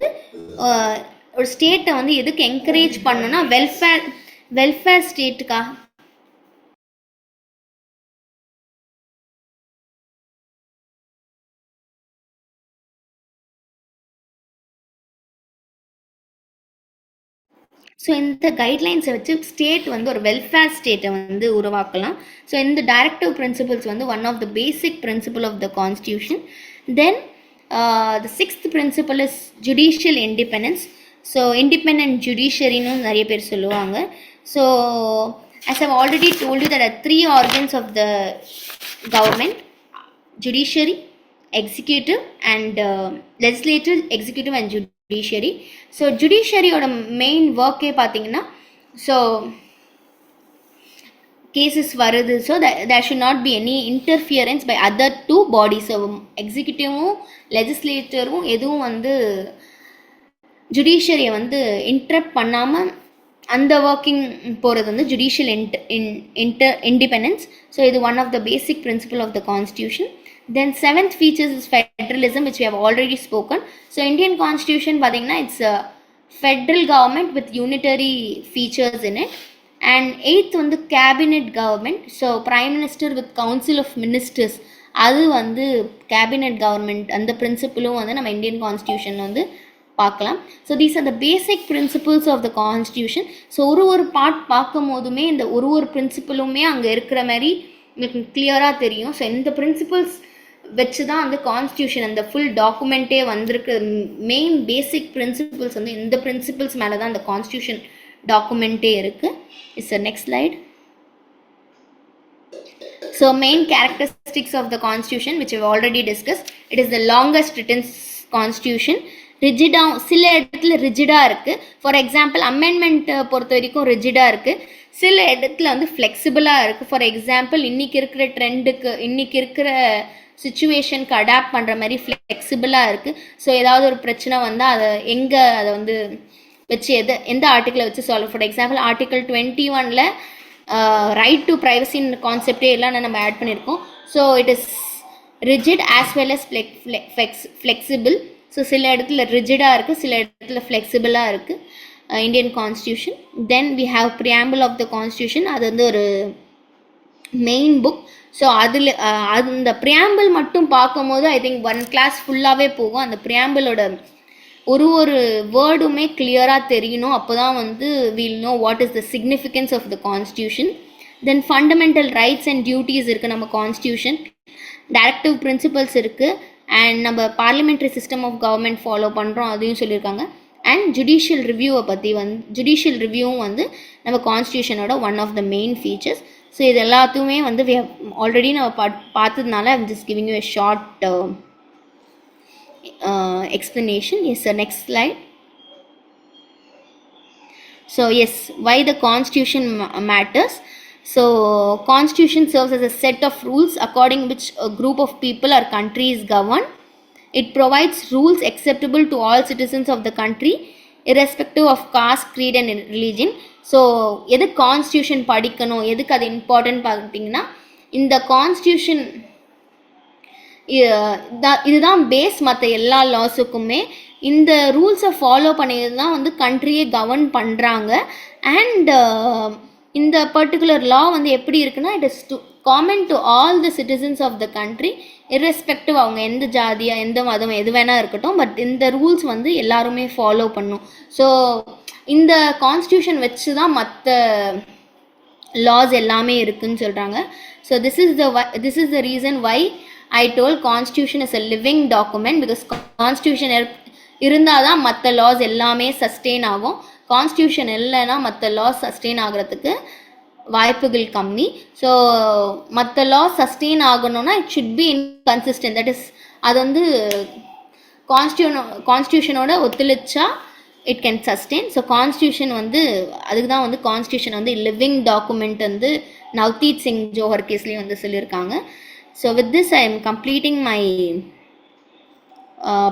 ஒரு ஸ்டேட்டை வந்து எதுக்கு என்கரேஜ் பண்ணணும்னா வெல்ஃபேர் ஸ்டேட்டுக்காக. ஸோ இந்த கைட்லைன்ஸை வச்சு ஸ்டேட் வந்து ஒரு வெல்ஃபேர் ஸ்டேட்டை வந்து உருவாக்கலாம். ஸோ இந்த டைரக்டிவ் பிரின்சிபிள்ஸ் வந்து one of the basic principle of the constitution. Then the 6th principle is judicial independence. So independent judiciary னு நிறைய பேர் சொல்லுவாங்க. So as I've already told you, there are 3 organs of the government: judiciary, executive and legislative, executive and judiciary. So judiciary ஓட மெயின் ஒர்க்கே பார்த்தீங்கன்னா, ஸோ கேசஸ் வருது. So there should not be any interference by other 2 bodies. எக்ஸிக்யூட்டிவும் லெஜிஸ்லேட்டரும் எதுவும் வந்து ஜுடிஷியரியை வந்து இன்டரப்ட் பண்ணாமல் அந்த ஒர்க்கிங் போகிறது வந்து ஜுடிஷியல் இண்டிபெண்டன்ஸ். ஸோ இது one of the basic principle of the constitution. Then 7th features is federalism, which we have already spoken. So Indian constitution பார்த்தீங்கன்னா it's a federal government with unitary features in it. And 8th வந்து cabinet government. So prime minister with council of ministers, அது வந்து கேபினெட் கவர்மெண்ட். அந்த பிரின்சிபிளும் வந்து நம்ம இந்தியன் கான்ஸ்டியூஷன் வந்து பார்க்கலாம். So these are the basic principles of the constitution. So ஒரு பார்ட் பார்க்கும் போதுமே இந்த ஒரு பிரின்சிபிளுமே அங்கே இருக்கிற மாதிரி உங்களுக்கு கிளியராக தெரியும். ஸோ இந்த பிரின்சிபிள்ஸ் வச்சு தான் அந்த கான்ஸ்டியூஷன் அந்த ஃபுல் டாக்குமெண்ட்டே வந்திருக்க மெயின் பேசிக் பிரின்சிபிள்ஸ் வந்து இந்த பிரின்சிபிள்ஸ் மேலே தான் அந்த கான்ஸ்டியூஷன் டாக்குமெண்ட்டே இருக்குது. It's the next slide. So main characteristics of the constitution which we have already discussed. It is the longest written constitution. ரிஜிடா சில இடத்துல ரிஜிடாக இருக்குது. ஃபார் எக்ஸாம்பிள் அமெண்ட்மெண்ட்டை பொறுத்த வரைக்கும் ரிஜிடாக இருக்குது. சில இடத்துல வந்து ஃப்ளெக்சிபிளாக இருக்குது. ஃபார் எக்ஸாம்பிள் இன்றைக்கி இருக்கிற ட்ரெண்டுக்கு இன்றைக்கி இருக்கிற சுச்சுவேஷனுக்கு அடாப்ட் பண்ணுற மாதிரி ஃப்ளெக்சிபிளாக இருக்குது. ஸோ ஏதாவது ஒரு பிரச்சனை வந்தால் அதை வந்து வச்சு எந்த ஆர்டிக்கிளை வச்சு சால்வ். ஃபார் எக்ஸாம்பிள் ஆர்டிக்கிள் 21ல் ரைட் டு ப்ரைவசின்னு கான்செப்டே எல்லாம் நம்ம ஆட் பண்ணியிருக்கோம். So it is rigid as well as flexible. So சில இடத்துல ரிஜிடாக இருக்குது, சில இடத்துல ஃப்ளெக்சிபிளாக இருக்குது Indian constitution. Then we have preamble of the constitution. அது வந்து ஒரு மெயின் புக். ஸோ அதில் அந்த ப்ரியாம்பிள் மட்டும் பார்க்கும்போது ஐ திங்க் 1 கிளாஸ் ஃபுல்லாகவே போகும். அந்த ப்ரியாம்பிளோட ஒரு வேர்டுமே கிளியராக தெரியணும். அப்போ தான் வந்து we'll know what is the significance of the constitution. Then fundamental rights and duties இருக்குது நம்ம கான்ஸ்டியூஷன். டைரக்டிவ் பிரின்சிபல்ஸ் இருக்குது. அண்ட் நம்ம parliamentary system of government follow பண்ணுறோம், அதையும் சொல்லியிருக்காங்க. அண்ட் ஜுடிஷியல் ரிவ்யூவை பற்றி ஜுடிஷியல் ரிவ்யூவும் வந்து நம்ம கான்ஸ்டியூஷனோட one of the main features. So இது எல்லாத்தையுமே வந்து ஆல்ரெடி நம்ம பார்த்ததுனால I'm just giving you a short explanation. Yes sir, next slide. So yes, why the constitution matters. So constitution serves as a set of rules according which a group of people or country is governed. It provides rules acceptable to all citizens of the country irrespective of caste, creed and religion. So எதுக்கு கான்ஸ்டியூஷன் படிக்கணும், எதுக்கு அது இம்பார்ட்டன்ட் பார்த்தீங்கன்னா, இந்த கான்ஸ்டியூஷன் இதுதான் பேஸ் மற்ற எல்லா லாஸுக்குமே. இந்த ரூல்ஸை ஃபாலோ பண்ணியது தான் வந்து கண்ட்ரியே கவர்ன் பண்ணுறாங்க. அண்ட் இந்த பர்டிகுலர் லா வந்து எப்படி இருக்குன்னா, it is to common to all the citizens of the country, irrespective அவங்க எந்த ஜாதியாக எந்த மதம் எது வேணால் இருக்கட்டும், பட் இந்த ரூல்ஸ் வந்து எல்லாருமே ஃபாலோ பண்ணும். ஸோ இந்த கான்ஸ்டியூஷன் வச்சு தான் மற்ற லாஸ் எல்லாமே இருக்குன்னு சொல்கிறாங்க. So this is the reason why I told constitution is a living document, because constitution இருந்தால் தான் மற்ற லாஸ் எல்லாமே சஸ்டெயின் ஆகும். கான்ஸ்டியூஷன் இல்லைன்னா மற்ற லாஸ் சஸ்டெயின் ஆகிறதுக்கு வாய்ப்புகள் கம்மி. ஸோ மற்ற லாஸ் சஸ்டெயின் ஆகணும்னா it should be inconsistent. That is அது வந்து கான்ஸ்டியூஷனோட ஒத்துழைச்சா it can sustain. So constitution வந்து அதுக்கு தான் வந்து கான்ஸ்டியூஷன் வந்து லிவிங் டாக்குமெண்ட் வந்து நவ்தீப் சிங் ஜோஹர் கேஸ்லேயும் வந்து சொல்லியிருக்காங்க. So with this I am completing my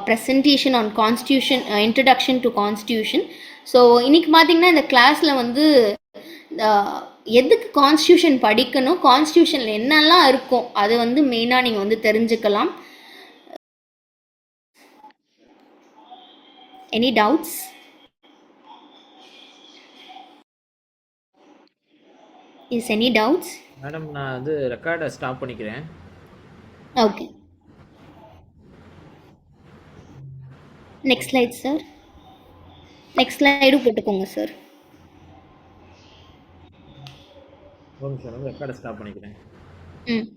presentation on constitution, introduction to constitution. So இன்னைக்கு பார்த்தீங்கன்னா இந்த கிளாஸில் வந்து எதுக்கு கான்ஸ்டியூஷன் படிக்கணும், கான்ஸ்டியூஷனில் என்னெல்லாம் இருக்கும் அது வந்து மெயினாக நீங்கள் வந்து தெரிஞ்சுக்கலாம். Any doubts? Is any doubts? Madam நான் வந்து ரெக்கார்டை ஸ்டாப் பண்ணிக்கிறேன். Okay, next slide sir. Next ஸ்லைடும் போட்டுக்கோங்க சார். ஒரு நிமிஷம் ரெக்கார்டை ஸ்டாப் பண்ணிக்கிறேன். ம்